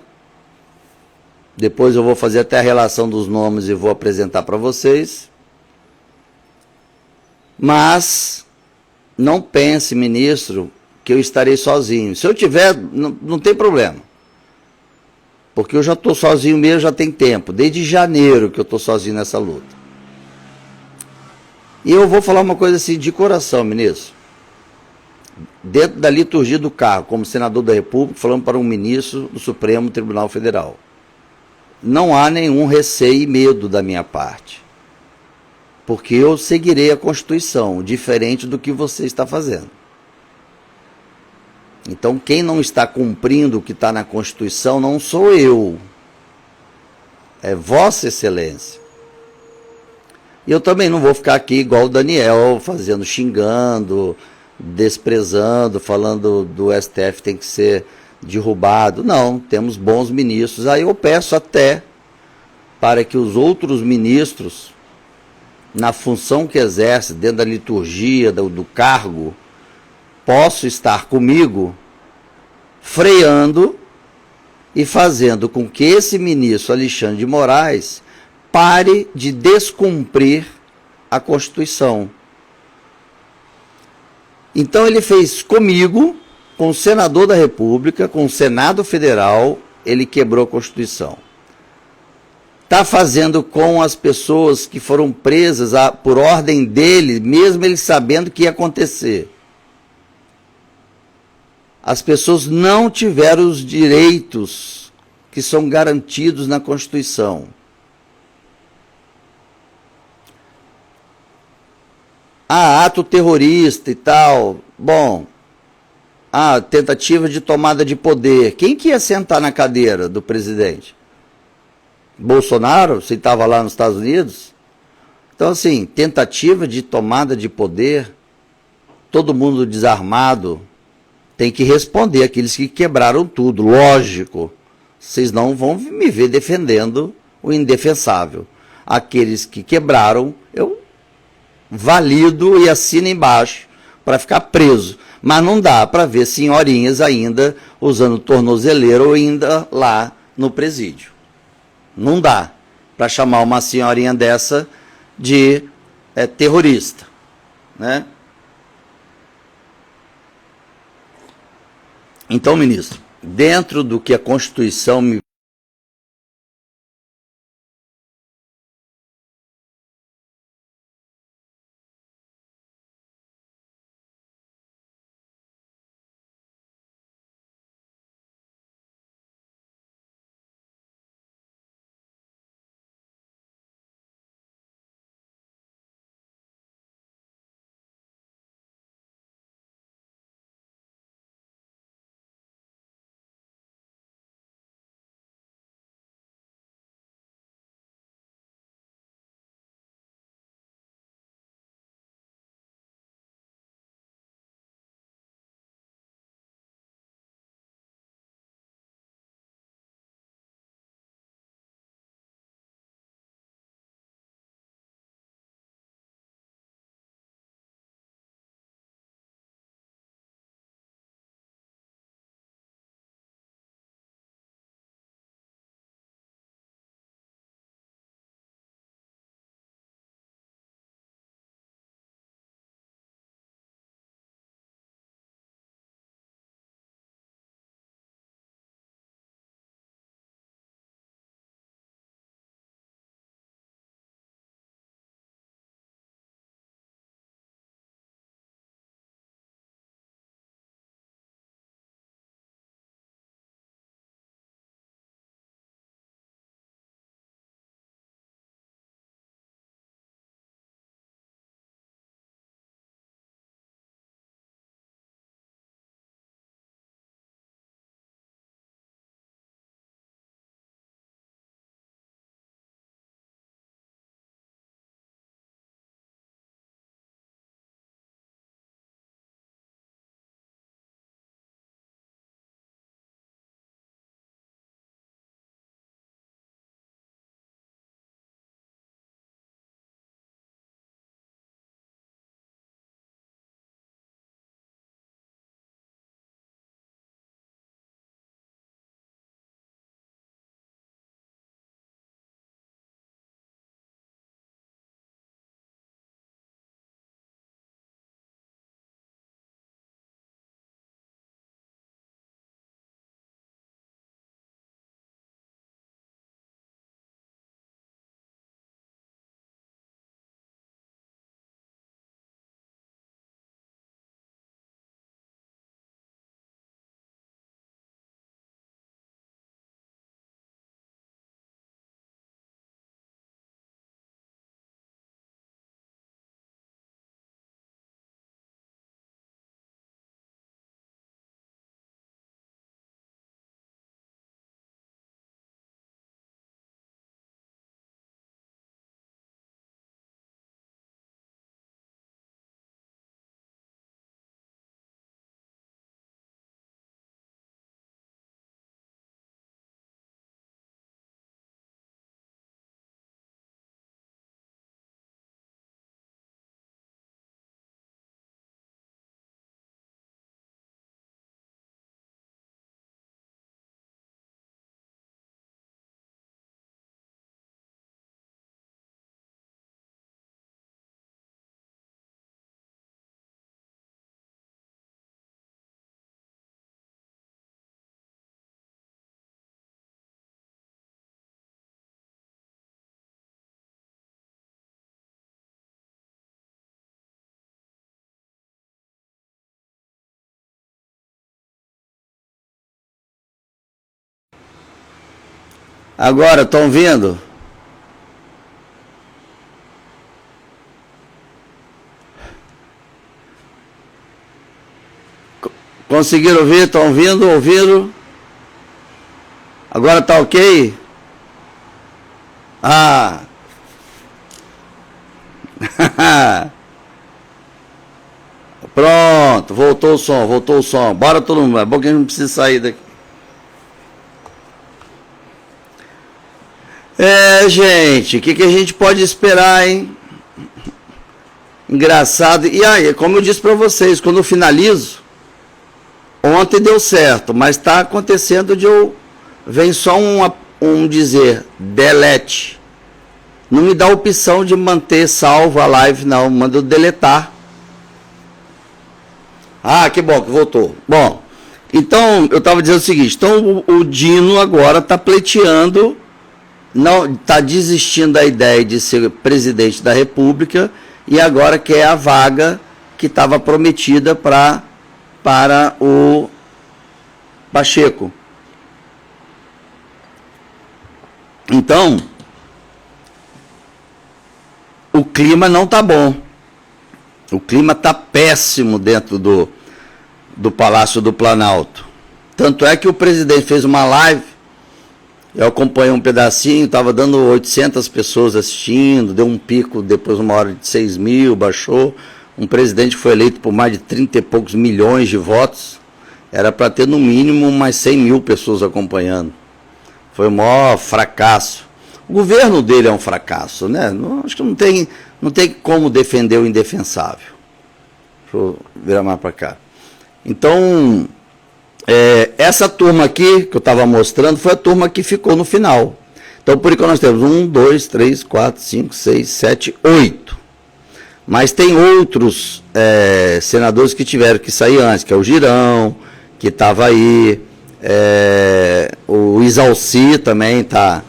Depois eu vou fazer até a relação dos nomes e vou apresentar para vocês. Mas não pense, ministro, que eu estarei sozinho. Se eu tiver, não tem problema. Porque eu já estou sozinho mesmo, já tem tempo. Desde janeiro que eu estou sozinho nessa luta. E eu vou falar uma coisa assim de coração, ministro. Dentro da liturgia do cargo, como senador da República, falando para um ministro do Supremo Tribunal Federal. Não há nenhum receio e medo da minha parte. Porque eu seguirei a Constituição, diferente do que você está fazendo. Então, quem não está cumprindo o que está na Constituição não sou eu. É Vossa Excelência. E eu também não vou ficar aqui igual o Daniel, xingando, desprezando, falando do STF tem que ser derrubado. Não, temos bons ministros. Aí eu peço até para que os outros ministros, na função que exerce, dentro da liturgia, do cargo, possam estar comigo, freando e fazendo com que esse ministro Alexandre de Moraes pare de descumprir a Constituição. Então ele fez comigo, com o senador da República, com o Senado Federal, ele quebrou a Constituição. Está fazendo com as pessoas que foram presas por ordem dele, mesmo ele sabendo que ia acontecer. As pessoas não tiveram os direitos que são garantidos na Constituição. Ato terrorista e tal. Bom, tentativa de tomada de poder. Quem que ia sentar na cadeira do presidente? Bolsonaro, se estava lá nos Estados Unidos? Então, assim, tentativa de tomada de poder, todo mundo desarmado, tem que responder aqueles que quebraram tudo, lógico. Vocês não vão me ver defendendo o indefensável. Aqueles que quebraram, eu valido e assino embaixo para ficar preso. Mas não dá para ver senhorinhas ainda usando tornozeleira ou ainda lá no presídio. Não dá para chamar uma senhorinha dessa de terrorista, né? Então, ministro, dentro do que a Constituição me Agora, estão vindo? Conseguiram ouvir? Estão ouvindo? Ouviram? Agora tá ok? Ah! Pronto, voltou o som, voltou o som. Bora todo mundo, é bom que a gente não precisa sair daqui. Gente, o que a gente pode esperar, hein? Engraçado. E aí, como eu disse para vocês, quando eu finalizo, ontem deu certo, mas está acontecendo de eu... Vem só um dizer, delete. Não me dá a opção de manter salvo a live, não. Manda eu deletar. Ah, que bom que voltou. Bom, então eu estava dizendo o seguinte, então o Dino agora está pleiteando, não está desistindo da ideia de ser presidente da República e agora quer a vaga que estava prometida para o Pacheco. Então, o clima não está bom. O clima está péssimo dentro do Palácio do Planalto. Tanto é que o presidente fez uma live, eu acompanhei um pedacinho, estava dando 800 pessoas assistindo, deu um pico, depois uma hora de 6 mil, baixou. Um presidente que foi eleito por mais de 30 e poucos milhões de votos, era para ter no mínimo umas 100 mil pessoas acompanhando. Foi o maior fracasso. O governo dele é um fracasso, né? Acho que não tem como defender o indefensável. Deixa eu virar mais para cá. Então, essa turma aqui que eu estava mostrando foi a turma que ficou no final. Então, por enquanto nós temos 1, 2, 3, 4, 5, 6, 7, 8. Mas tem outros senadores que tiveram que sair antes, que é o Girão, que estava aí, o Isalci também está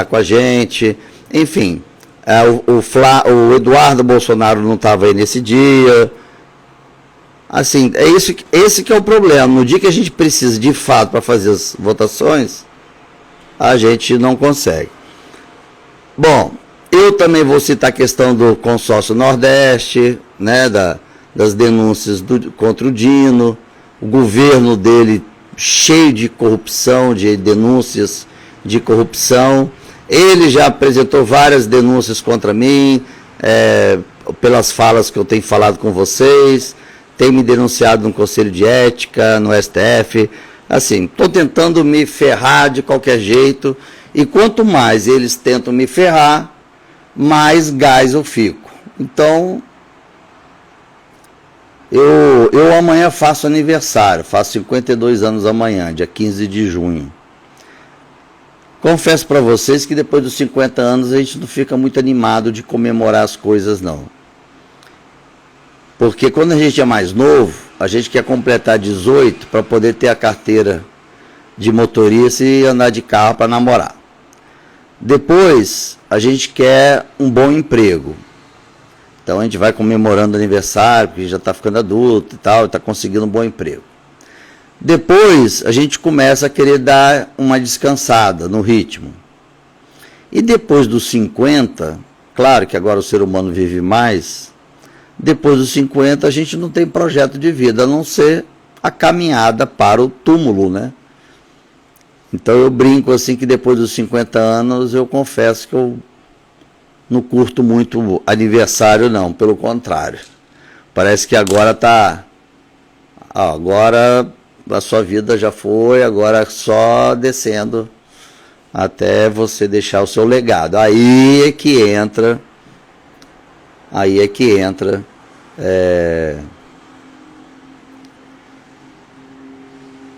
com a gente, enfim, o Eduardo Bolsonaro não estava aí nesse dia. Assim, esse que é o problema. No dia que a gente precisa de fato para fazer as votações, a gente não consegue. Bom, eu também vou citar a questão do consórcio Nordeste, né, das denúncias contra o Dino, o governo dele cheio de corrupção, de denúncias de corrupção. Ele já apresentou várias denúncias contra mim, pelas falas que eu tenho falado com vocês, tem me denunciado no Conselho de Ética, no STF. Assim, estou tentando me ferrar de qualquer jeito, e quanto mais eles tentam me ferrar, mais gás eu fico. Então, eu amanhã faço aniversário, faço 52 anos amanhã, dia 15 de junho. Confesso para vocês que depois dos 50 anos a gente não fica muito animado de comemorar as coisas, não. Porque quando a gente é mais novo, a gente quer completar 18 para poder ter a carteira de motorista e andar de carro para namorar. Depois, a gente quer um bom emprego. Então a gente vai comemorando o aniversário, porque já está ficando adulto e tal, está conseguindo um bom emprego. Depois a gente começa a querer dar uma descansada no ritmo. E depois dos 50, claro que agora o ser humano vive mais, depois dos 50 a gente não tem projeto de vida, a não ser a caminhada para o túmulo, né? Então eu brinco assim que depois dos 50 anos eu confesso que eu não curto muito aniversário não, pelo contrário. Parece que agora agora a sua vida já foi, agora só descendo até você deixar o seu legado. Aí é que entra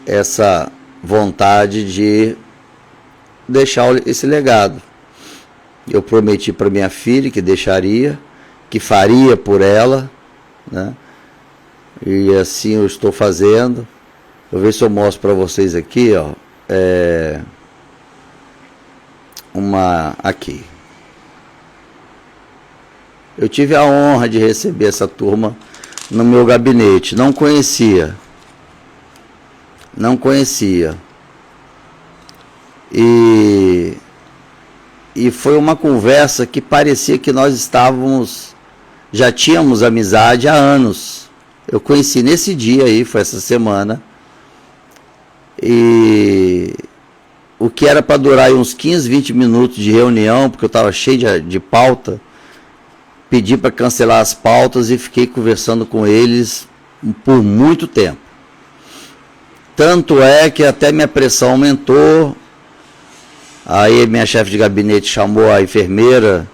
essa vontade de deixar esse legado. Eu prometi para minha filha que deixaria, que faria por ela, né? E assim eu estou fazendo. Vou ver se eu mostro para vocês aqui, ó. Aqui. Eu tive a honra de receber essa turma no meu gabinete. Não conhecia. E foi uma conversa que parecia que nós já tínhamos amizade há anos. Eu conheci nesse dia aí, foi essa semana. E o que era para durar aí uns 15, 20 minutos de reunião, porque eu estava cheio de pauta, pedi para cancelar as pautas e fiquei conversando com eles por muito tempo. Tanto é que até minha pressão aumentou. Aí minha chefe de gabinete chamou a enfermeira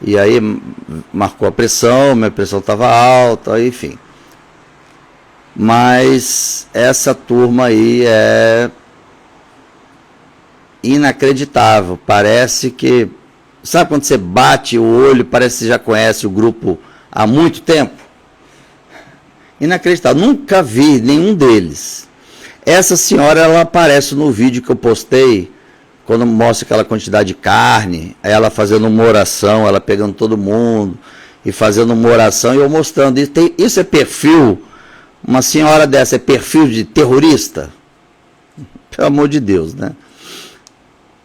e aí marcou a pressão, minha pressão estava alta, enfim. Mas essa turma aí é inacreditável. Parece que... Sabe quando você bate o olho, parece que você já conhece o grupo há muito tempo? Inacreditável. Nunca vi nenhum deles. Essa senhora, ela aparece no vídeo que eu postei, quando mostra aquela quantidade de carne, ela fazendo uma oração, ela pegando todo mundo e fazendo uma oração, e eu mostrando. Isso é perfil... Uma senhora dessa é perfil de terrorista? Pelo amor de Deus, né?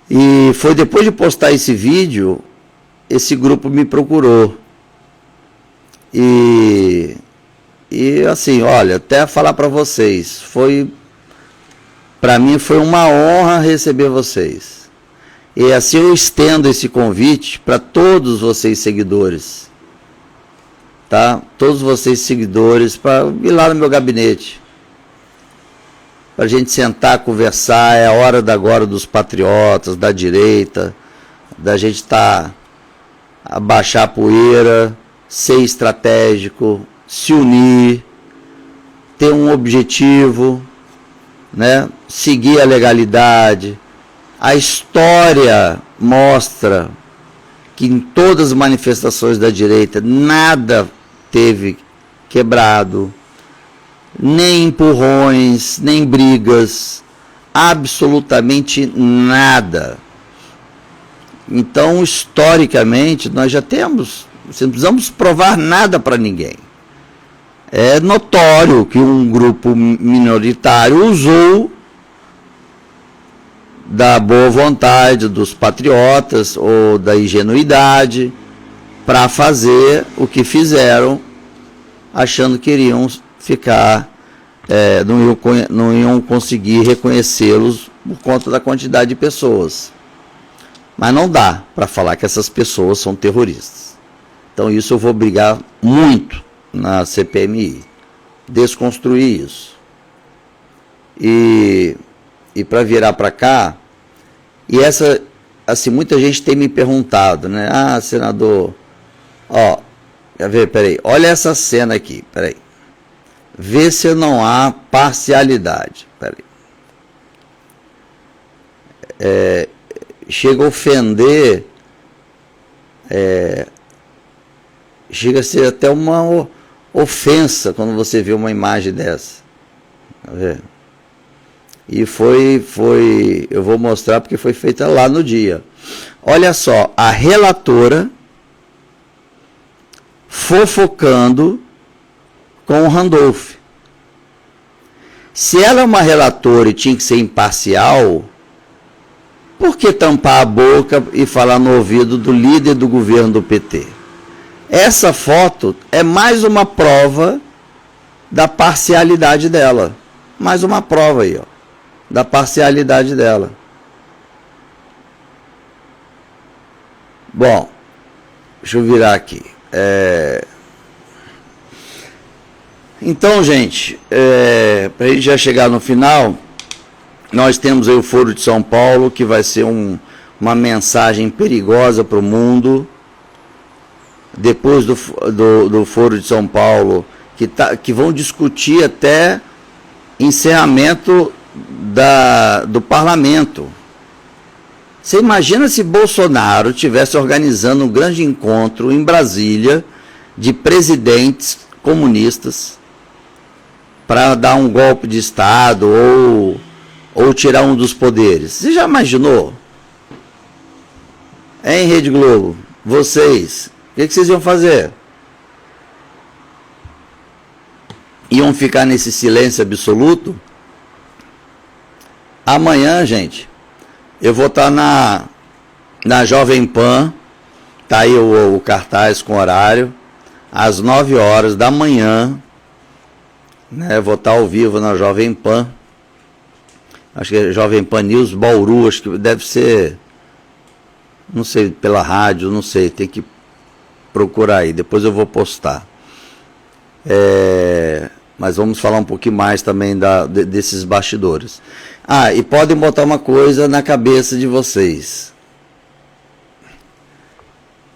E foi depois de postar esse vídeo, esse grupo me procurou. E assim, olha, até falar para vocês, para mim foi uma honra receber vocês. E assim eu estendo esse convite para todos vocês seguidores. Tá? Todos vocês seguidores, para ir lá no meu gabinete, para a gente sentar, conversar. É a hora agora dos patriotas, da direita, da gente abaixar a poeira, ser estratégico, se unir, ter um objetivo, né? Seguir a legalidade. A história mostra que em todas as manifestações da direita nada teve quebrado, nem empurrões, nem brigas, absolutamente nada. Então, historicamente, nós já temos, não precisamos provar nada para ninguém. É notório que um grupo minoritário usou da boa vontade dos patriotas ou da ingenuidade para fazer o que fizeram, achando que iriam ficar, não iam conseguir reconhecê-los por conta da quantidade de pessoas. Mas não dá para falar que essas pessoas são terroristas. Então isso eu vou brigar muito na CPMI, desconstruir isso. E para virar para cá, e essa, assim, muita gente tem me perguntado, né? Ah, senador, ó, quer ver, peraí, olha essa cena aqui, peraí. Vê se não há parcialidade, peraí. Chega a ofender, chega a ser até uma ofensa quando você vê uma imagem dessa. Quer ver? E eu vou mostrar porque foi feita lá no dia. Olha só, a relatora fofocando com o Randolph. Se ela é uma relatora e tinha que ser imparcial, por que tampar a boca e falar no ouvido do líder do governo do PT? Essa foto é mais uma prova da parcialidade dela. Mais uma prova aí, ó, da parcialidade dela. Bom, deixa eu virar aqui. Então, gente, para a gente já chegar no final, nós temos aí o Foro de São Paulo, que vai ser uma mensagem perigosa para o mundo. Depois do Foro de São Paulo, que vão discutir até encerramento do parlamento. Você imagina se Bolsonaro estivesse organizando um grande encontro em Brasília de presidentes comunistas para dar um golpe de Estado ou tirar um dos poderes. Você já imaginou? Hein, Rede Globo? Vocês, o que vocês iam fazer? Iam ficar nesse silêncio absoluto? Amanhã, gente, Eu vou estar na Jovem Pan, tá aí o cartaz com horário, às 9 horas da manhã, né? Vou estar ao vivo na Jovem Pan, acho que é Jovem Pan News Bauru, acho que deve ser, não sei, pela rádio, não sei, tem que procurar aí, depois eu vou postar. Mas vamos falar um pouquinho mais também desses bastidores. E podem botar uma coisa na cabeça de vocês.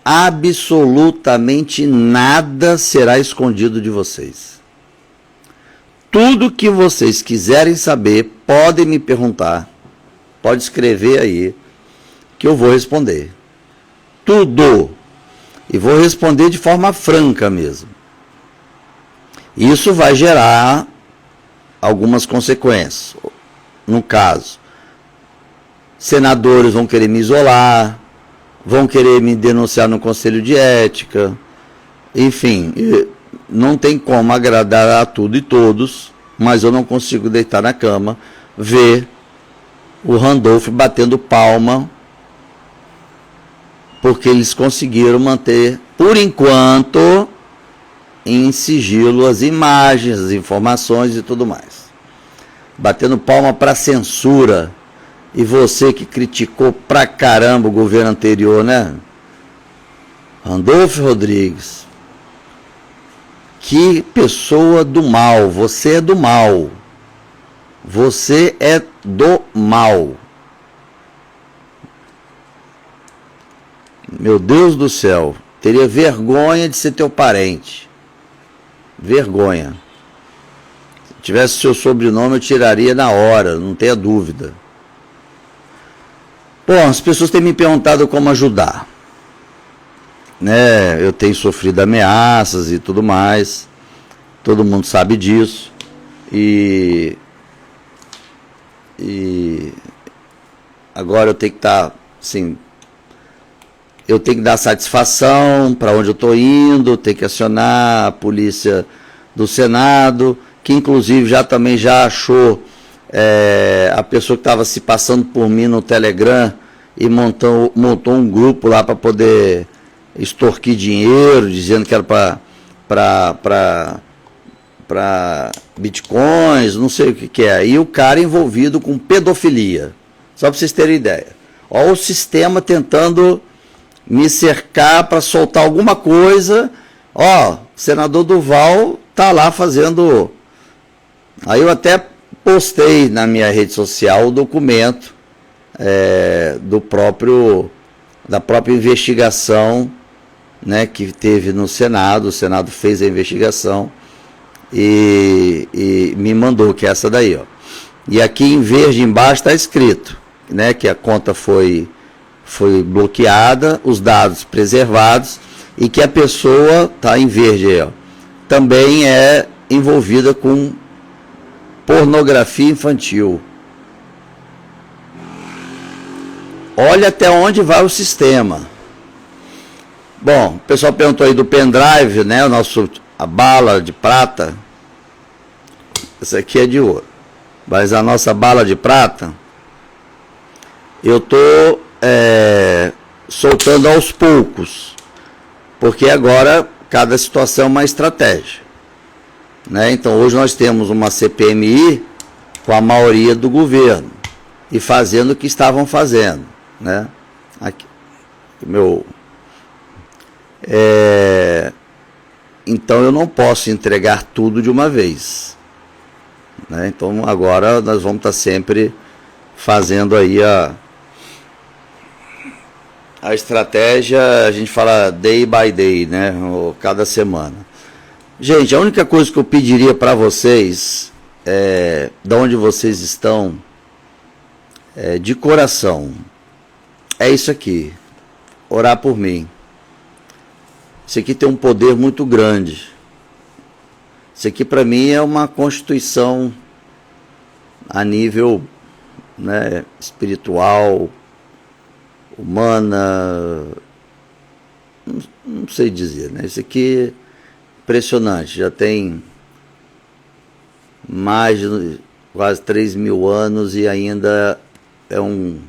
Absolutamente nada será escondido de vocês. Tudo que vocês quiserem saber, podem me perguntar. Pode escrever aí, que eu vou responder. Tudo. E vou responder de forma franca mesmo. Isso vai gerar algumas consequências. No caso, senadores vão querer me isolar, vão querer me denunciar no Conselho de Ética, enfim, não tem como agradar a tudo e todos, mas eu não consigo deitar na cama, ver o Randolph batendo palma, porque eles conseguiram manter, por enquanto, em sigilo as imagens, as informações e tudo mais. Batendo palma para censura. E você que criticou pra caramba o governo anterior, né? Randolph Rodrigues. Que pessoa do mal. Você é do mal. Você é do mal. Meu Deus do céu. Teria vergonha de ser teu parente. Vergonha. Se tivesse seu sobrenome, eu tiraria na hora, não tenha dúvida. Bom, as pessoas têm me perguntado como ajudar. Né? Eu tenho sofrido ameaças e tudo mais. Todo mundo sabe disso. E agora eu tenho que estar, assim, eu tenho que dar satisfação para onde eu estou indo, tenho que acionar a polícia do Senado, que inclusive também já achou a pessoa que estava se passando por mim no Telegram e montou um grupo lá para poder extorquir dinheiro, dizendo que era para bitcoins, não sei o que é. E o cara envolvido com pedofilia, só para vocês terem ideia. Olha o sistema tentando me cercar para soltar alguma coisa. O senador Duval tá lá fazendo. Aí eu até postei na minha rede social o documento da própria investigação, né, que teve no Senado. O Senado fez a investigação e me mandou, que é essa daí, ó. E aqui em verde embaixo está escrito, né, que a conta foi bloqueada, os dados preservados, e que a pessoa, tá em verde aí, ó, também é envolvida com pornografia infantil. Olha até onde vai o sistema. Bom, o pessoal perguntou aí do pendrive, né, a bala de prata. Essa aqui é de ouro. Mas a nossa bala de prata, eu tô soltando aos poucos, porque agora cada situação é uma estratégia, né? Então hoje nós temos uma CPMI com a maioria do governo e fazendo o que estavam fazendo, né? Aqui, então eu não posso entregar tudo de uma vez, né? Então agora nós vamos estar sempre fazendo aí a estratégia, a gente fala day by day, né? Ou cada semana. Gente, a única coisa que eu pediria para vocês, de onde vocês estão, de coração, é isso aqui: orar por mim. Isso aqui tem um poder muito grande. Isso aqui para mim é uma constituição a nível, né, espiritual, humana, não sei dizer, né? Isso aqui é impressionante, já tem mais de quase 3.000 anos e ainda é um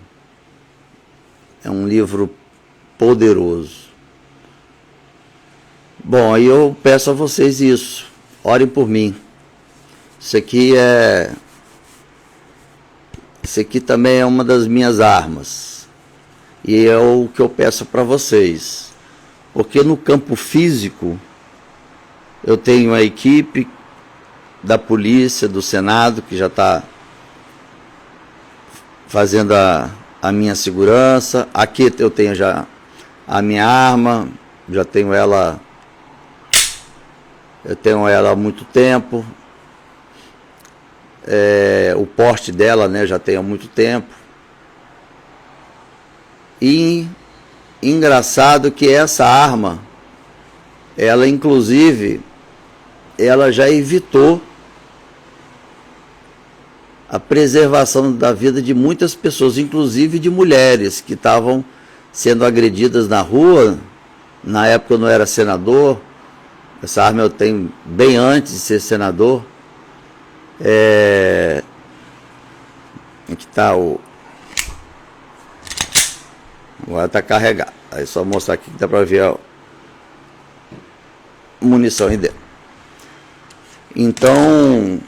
É um livro poderoso. Bom, aí eu peço a vocês isso. Orem por mim. Isso aqui também é uma das minhas armas. E é o que eu peço para vocês. Porque no campo físico, eu tenho a equipe da polícia, do Senado, que já está fazendo a minha segurança. Aqui eu tenho já a minha arma, já tenho ela, há muito tempo. O porte dela, né, já tenho há muito tempo. E engraçado que essa arma, ela inclusive, ela já evitou a preservação da vida de muitas pessoas, inclusive de mulheres que estavam sendo agredidas na rua. Na época eu não era senador, essa arma eu tenho bem antes de ser senador. Aqui está o... Agora está carregado. Aí só mostrar aqui que dá para ver a munição aí dentro. Então,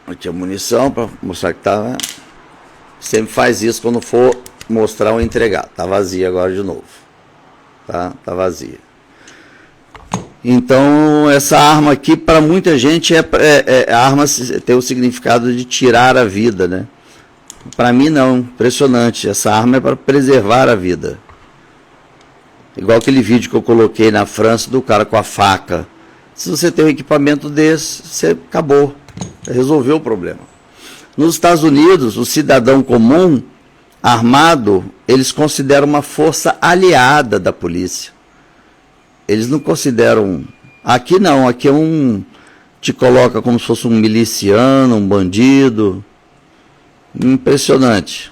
eu tinha munição para mostrar que tá, né? Sempre faz isso quando for mostrar ou entregar. Tá vazia agora de novo. Tá vazia. Então, essa arma aqui, para muita gente, a arma tem o significado de tirar a vida, né? Para mim, não. Impressionante. Essa arma é para preservar a vida. Igual aquele vídeo que eu coloquei na França do cara com a faca. Se você tem um equipamento desse, você acabou. Resolveu o problema. Nos Estados Unidos, o cidadão comum, armado, eles consideram uma força aliada da polícia. Eles não consideram... Aqui não, aqui te coloca como se fosse um miliciano, um bandido. Impressionante.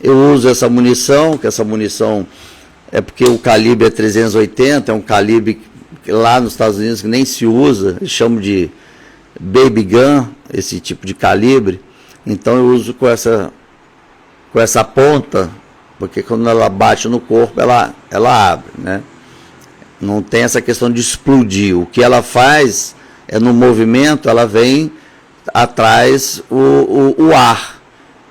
Eu uso essa munição, que essa munição é porque o calibre é 380, é um calibre que lá nos Estados Unidos que nem se usa, eles chamam de baby gun, esse tipo de calibre. Então eu uso com essa ponta, porque quando ela bate no corpo, ela abre, né? Não tem essa questão de explodir. O que ela faz é, no movimento, ela vem atrás o ar.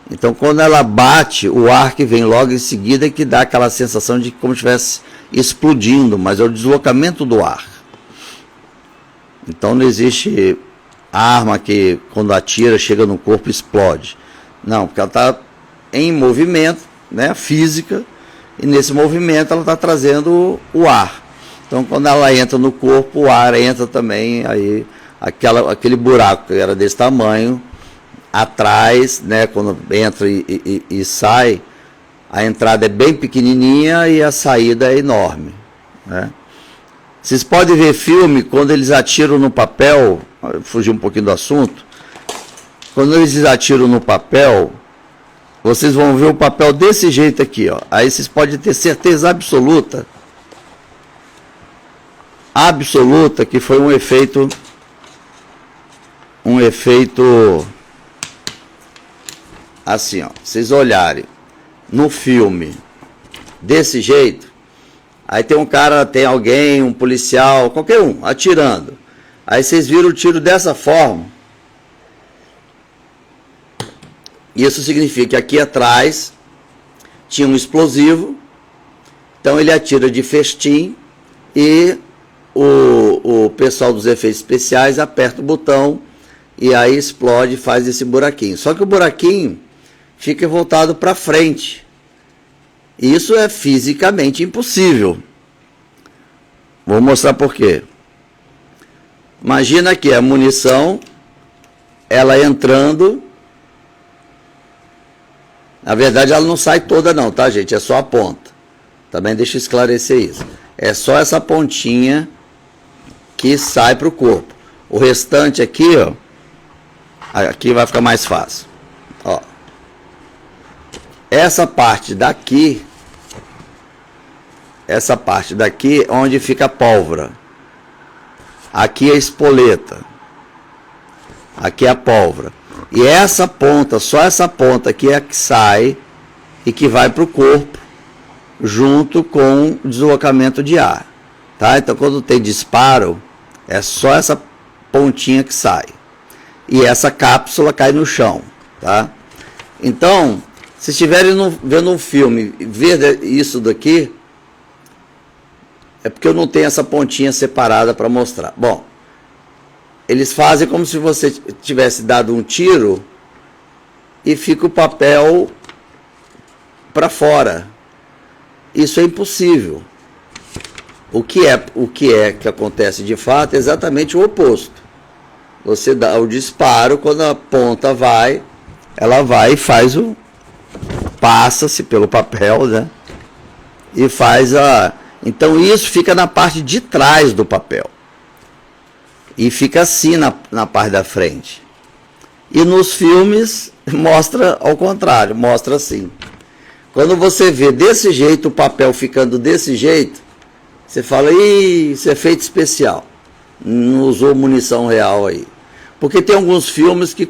Então, quando ela bate, o ar que vem logo em seguida é que dá aquela sensação de como se estivesse explodindo, mas é o deslocamento do ar. Então, não existe arma que, quando atira, chega no corpo e explode. Não, porque ela está em movimento, né, física, e nesse movimento ela está trazendo o ar. Então, quando ela entra no corpo, o ar entra também, aí aquele buraco que era desse tamanho, atrás, né, quando entra e sai, a entrada é bem pequenininha e a saída é enorme, né? Vocês podem ver filme quando eles atiram no papel, fugir um pouquinho do assunto, quando eles atiram no papel, vocês vão ver o papel desse jeito aqui, ó. Aí vocês podem ter certeza absoluta que foi um efeito assim, ó. Vocês olharem no filme desse jeito, aí tem um cara, tem alguém, um policial, qualquer um, atirando. Aí vocês viram o tiro dessa forma. Isso significa que aqui atrás tinha um explosivo. Então ele atira de festim e o pessoal dos efeitos especiais aperta o botão e aí explode e faz esse buraquinho. Só que o buraquinho fica voltado para frente. Isso é fisicamente impossível. Vou mostrar por quê. Imagina aqui a munição, ela entrando. Na verdade, ela não sai toda não, tá, gente? É só a ponta. Também deixa eu esclarecer isso. É só essa pontinha que sai para o corpo. O restante aqui, ó, aqui vai ficar mais fácil. Ó. Essa parte daqui é onde fica a pólvora. Aqui é a espoleta. Aqui é a pólvora. E essa ponta, só essa ponta aqui é a que sai e que vai para o corpo junto com o deslocamento de ar. Tá? Então, quando tem disparo, é só essa pontinha que sai. E essa cápsula cai no chão. Tá? Então, se estiverem vendo um filme e ver isso daqui, é porque eu não tenho essa pontinha separada para mostrar. Bom, eles fazem como se você tivesse dado um tiro e fica o papel para fora. Isso é impossível. O que acontece de fato é exatamente o oposto. Você dá o disparo, quando a ponta vai, ela vai e faz passa-se pelo papel, né? E faz então isso fica na parte de trás do papel. E fica assim na parte da frente. E nos filmes mostra ao contrário, mostra assim. Quando você vê desse jeito, o papel ficando desse jeito, você fala, ih, isso é efeito especial. Não usou munição real aí. Porque tem alguns filmes que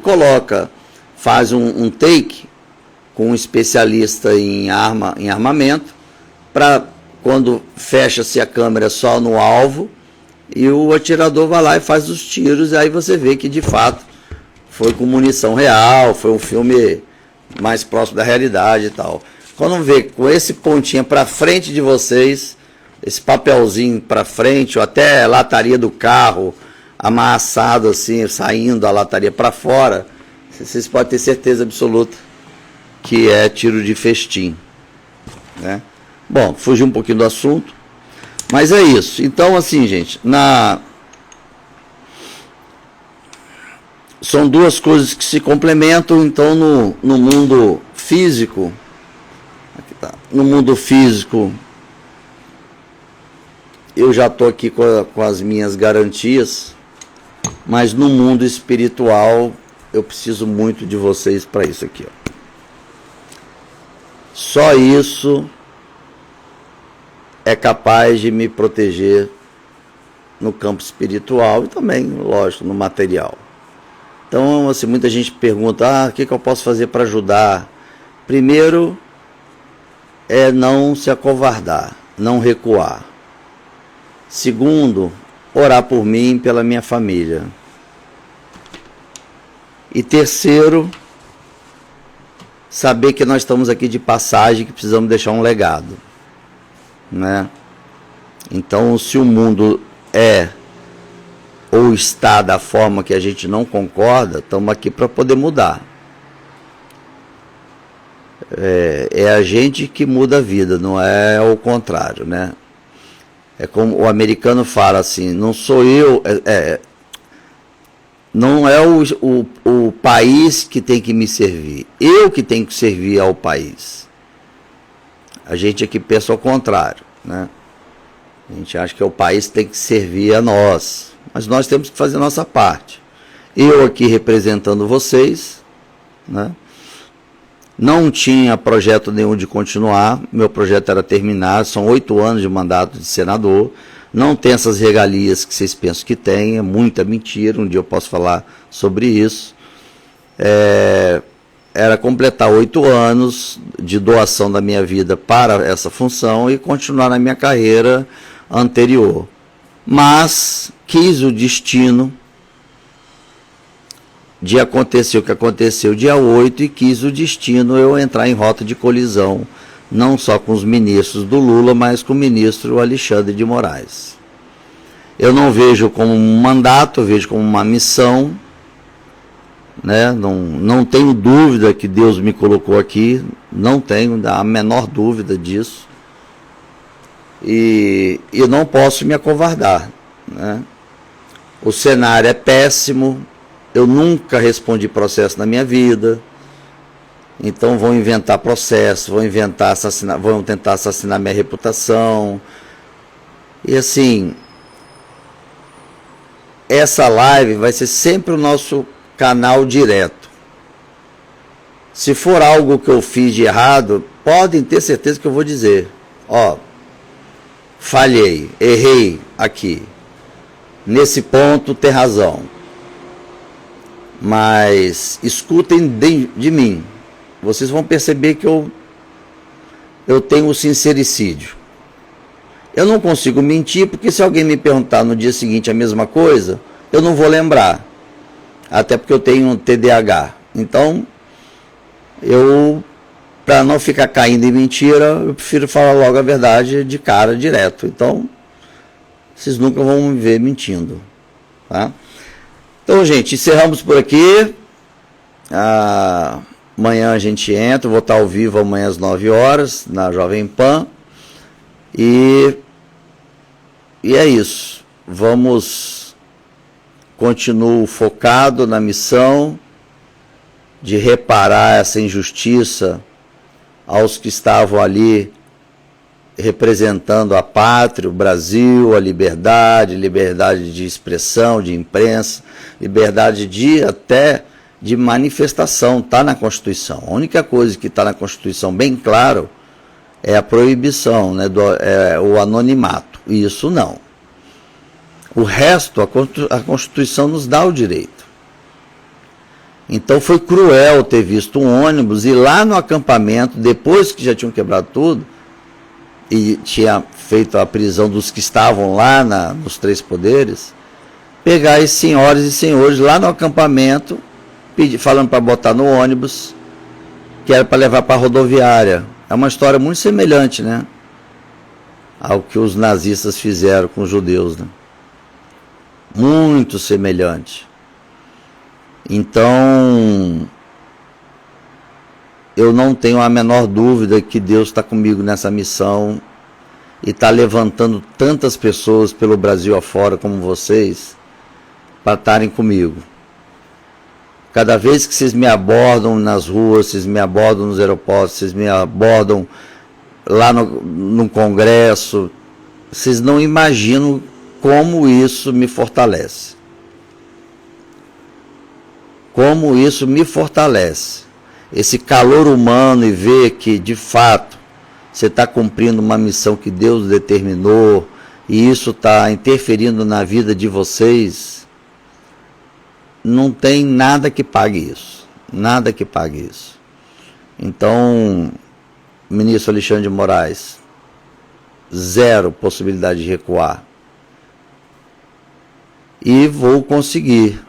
faz um take com um especialista em armamento, para quando fecha-se a câmera só no alvo, e o atirador vai lá e faz os tiros, e aí você vê que de fato foi com munição real, foi um filme mais próximo da realidade e tal. Quando vê com esse pontinho para frente de vocês, esse papelzinho para frente, ou até a lataria do carro amassado assim, saindo a lataria para fora, vocês podem ter certeza absoluta que é tiro de festim, né? Bom, fugi um pouquinho do assunto, mas é isso. Então, assim, gente, são duas coisas que se complementam. Então, no mundo físico, aqui tá, no mundo físico, eu já estou aqui com as minhas garantias, mas no mundo espiritual, eu preciso muito de vocês para isso aqui, ó. Só isso é capaz de me proteger no campo espiritual e também, lógico, no material. Então, assim, muita gente pergunta, o que eu posso fazer para ajudar? Primeiro, é não se acovardar, não recuar. Segundo, orar por mim e pela minha família. E terceiro, saber que nós estamos aqui de passagem, que precisamos deixar um legado, né? Então, se o mundo é ou está da forma que a gente não concorda, estamos aqui para poder mudar. É a gente que muda a vida, não é o contrário, né? É como o americano fala assim, não sou eu, não é o país que tem que me servir, eu que tenho que servir ao país. A gente aqui pensa ao contrário, né? A gente acha que o país tem que servir a nós, mas nós temos que fazer a nossa parte. Eu aqui representando vocês, né? Não tinha projeto nenhum de continuar, meu projeto era terminar, são 8 anos de mandato de senador, não tem essas regalias que vocês pensam que tem, é muita mentira, um dia eu posso falar sobre isso. Era completar 8 anos de doação da minha vida para essa função e continuar na minha carreira anterior. Mas quis o destino de acontecer o que aconteceu dia 8 e quis o destino eu entrar em rota de colisão, não só com os ministros do Lula, mas com o ministro Alexandre de Moraes. Eu não vejo como um mandato, eu vejo como uma missão, né? Não tenho dúvida que Deus me colocou aqui, não tenho a menor dúvida disso, e eu não posso me acovardar, né? O cenário é péssimo, eu nunca respondi processo na minha vida, então vão inventar processo, vão tentar assassinar minha reputação. E assim, essa live vai ser sempre o nosso canal direto. Se for algo que eu fiz de errado, podem ter certeza que eu vou dizer, falhei, errei aqui, nesse ponto tem razão. Mas escutem de mim, vocês vão perceber que eu eu tenho o sincericídio. Eu não consigo mentir, porque se alguém me perguntar no dia seguinte a mesma coisa, eu não vou lembrar. Até porque eu tenho um TDAH. Então, para não ficar caindo em mentira, eu prefiro falar logo a verdade de cara, direto. Então, vocês nunca vão me ver mentindo. Tá? Então, gente, encerramos por aqui. Amanhã a gente entra, vou estar ao vivo amanhã às 9 horas, na Jovem Pan. E é isso. Continuo focado na missão de reparar essa injustiça aos que estavam ali representando a pátria, o Brasil, a liberdade de expressão, de imprensa, liberdade até de manifestação, está na Constituição. A única coisa que está na Constituição bem claro é a proibição, né, o anonimato. Isso não. O resto, a Constituição nos dá o direito. Então foi cruel ter visto um ônibus e lá no acampamento, depois que já tinham quebrado tudo, e tinha feito a prisão dos que estavam lá nos Três Poderes, pegar as senhoras e senhores lá no acampamento, falando para botar no ônibus, que era para levar para a rodoviária. É uma história muito semelhante, né, ao que os nazistas fizeram com os judeus, né? Muito semelhante. Então, eu não tenho a menor dúvida que Deus está comigo nessa missão e está levantando tantas pessoas pelo Brasil afora como vocês para estarem comigo. Cada vez que vocês me abordam nas ruas, vocês me abordam nos aeroportos, vocês me abordam lá no Congresso, vocês não imaginam como isso me fortalece. Como isso me fortalece. Esse calor humano e ver que, de fato, você está cumprindo uma missão que Deus determinou e isso está interferindo na vida de vocês, não tem nada que pague isso. Nada que pague isso. Então, ministro Alexandre de Moraes, zero possibilidade de recuar. E vou conseguir.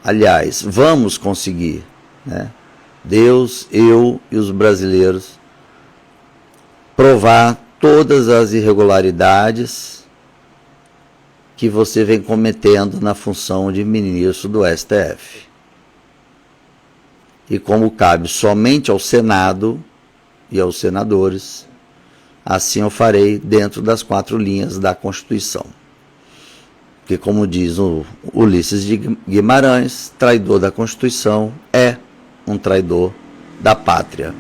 Aliás, vamos conseguir, né? Deus, eu e os brasileiros provar todas as irregularidades que você vem cometendo na função de ministro do STF. E como cabe somente ao Senado e aos senadores, assim eu farei dentro das 4 linhas da Constituição. Porque, como diz o Ulisses de Guimarães, traidor da Constituição é um traidor da pátria.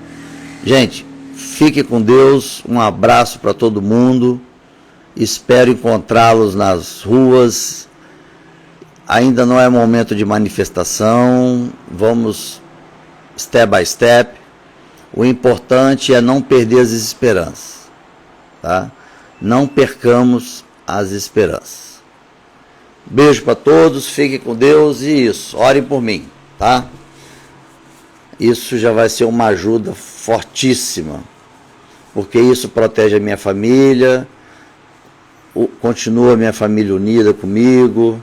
Gente, fique com Deus, um abraço para todo mundo, espero encontrá-los nas ruas, ainda não é momento de manifestação, vamos step by step, o importante é não perder as esperanças, tá? Não percamos as esperanças. Beijo para todos, fiquem com Deus e isso, orem por mim, tá? Isso já vai ser uma ajuda fortíssima, porque isso protege a minha família, continua a minha família unida comigo,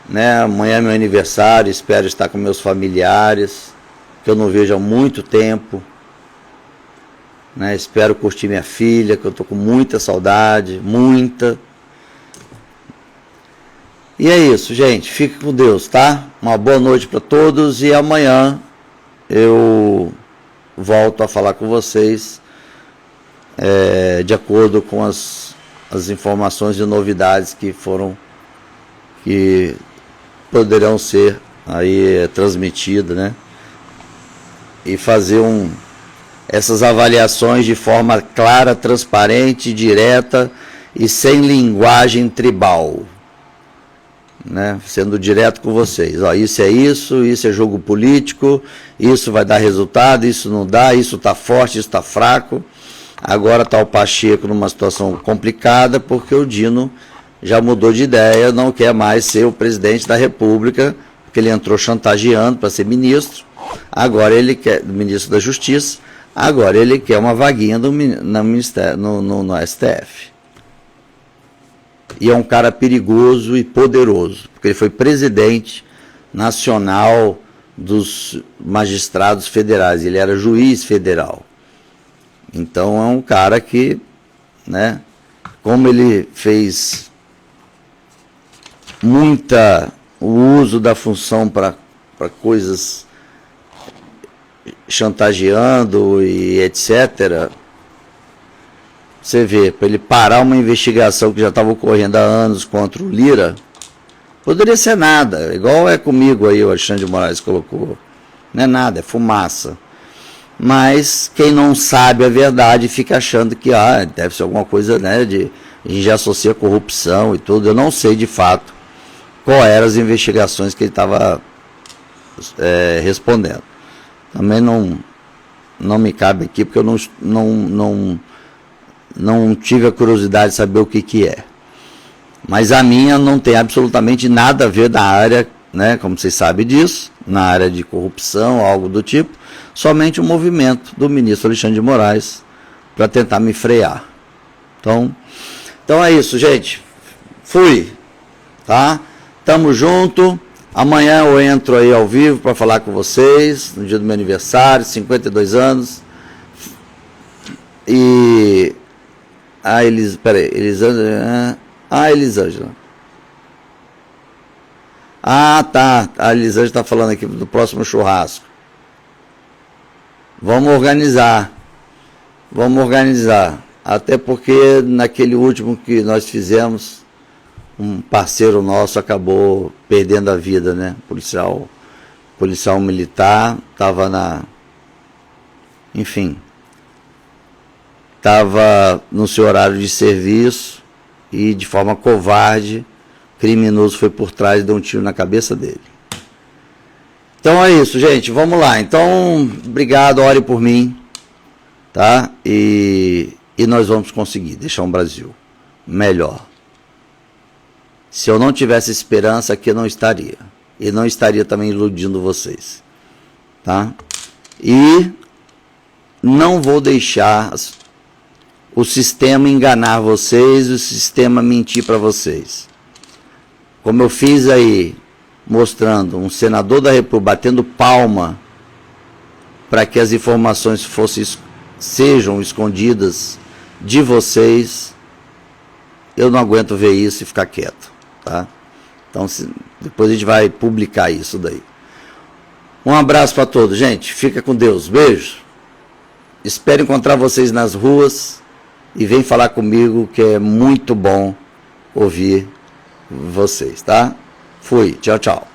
né? Amanhã é meu aniversário, espero estar com meus familiares, que eu não vejo há muito tempo, né? Espero curtir minha filha, que eu estou com muita saudade, muita. E é isso, gente. Fique com Deus, tá? Uma boa noite para todos e amanhã eu volto a falar com vocês de acordo com as informações e novidades que poderão ser aí transmitidas, né? E fazer essas avaliações de forma clara, transparente, direta e sem linguagem tribal. Né, sendo direto com vocês, ó, isso é jogo político, isso vai dar resultado, isso não dá, isso está forte, isso está fraco. Agora está o Pacheco numa situação complicada, porque o Dino já mudou de ideia, não quer mais ser o presidente da República, porque ele entrou chantageando para ser ministro, agora ele quer, ministro da Justiça, Agora ele quer uma vaguinha no STF. E é um cara perigoso e poderoso, porque ele foi presidente nacional dos magistrados federais, ele era juiz federal. Então é um cara que, né, como ele fez o uso da função para coisas chantageando e etc., você vê, para ele parar uma investigação que já estava ocorrendo há anos contra o Lira, poderia ser nada, igual é comigo aí, o Alexandre de Moraes colocou. Não é nada, é fumaça. Mas quem não sabe a verdade fica achando que deve ser alguma coisa, né, a gente já associa corrupção e tudo. Eu não sei de fato qual eram as investigações que ele estava respondendo. Também não me cabe aqui, porque eu não tive a curiosidade de saber o que é. Mas a minha não tem absolutamente nada a ver na área, né, como vocês sabem disso, na área de corrupção, algo do tipo, somente o movimento do ministro Alexandre de Moraes para tentar me frear. Então é isso, gente. Fui, tá? Tamo junto. Amanhã eu entro aí ao vivo para falar com vocês, no dia do meu aniversário, 52 anos. E Elisângela. Tá. A Elisângela está falando aqui do próximo churrasco. Vamos organizar. Até porque naquele último que nós fizemos, um parceiro nosso acabou perdendo a vida, né? Policial militar, estava no seu horário de serviço e de forma covarde, criminoso foi por trás e deu um tiro na cabeça dele. Então é isso, gente, vamos lá. Então, obrigado, ore por mim, tá? E nós vamos conseguir deixar um Brasil melhor. Se eu não tivesse esperança, aqui eu não estaria. E não estaria também iludindo vocês, tá? E não vou deixar o sistema enganar vocês, o sistema mentir para vocês. Como eu fiz aí, mostrando um senador da República batendo palma para que as informações sejam escondidas de vocês, eu não aguento ver isso e ficar quieto, tá? Então, depois a gente vai publicar isso daí. Um abraço para todos, gente. Fica com Deus. Beijo. Espero encontrar vocês nas ruas. E vem falar comigo, que é muito bom ouvir vocês, tá? Fui. Tchau, tchau.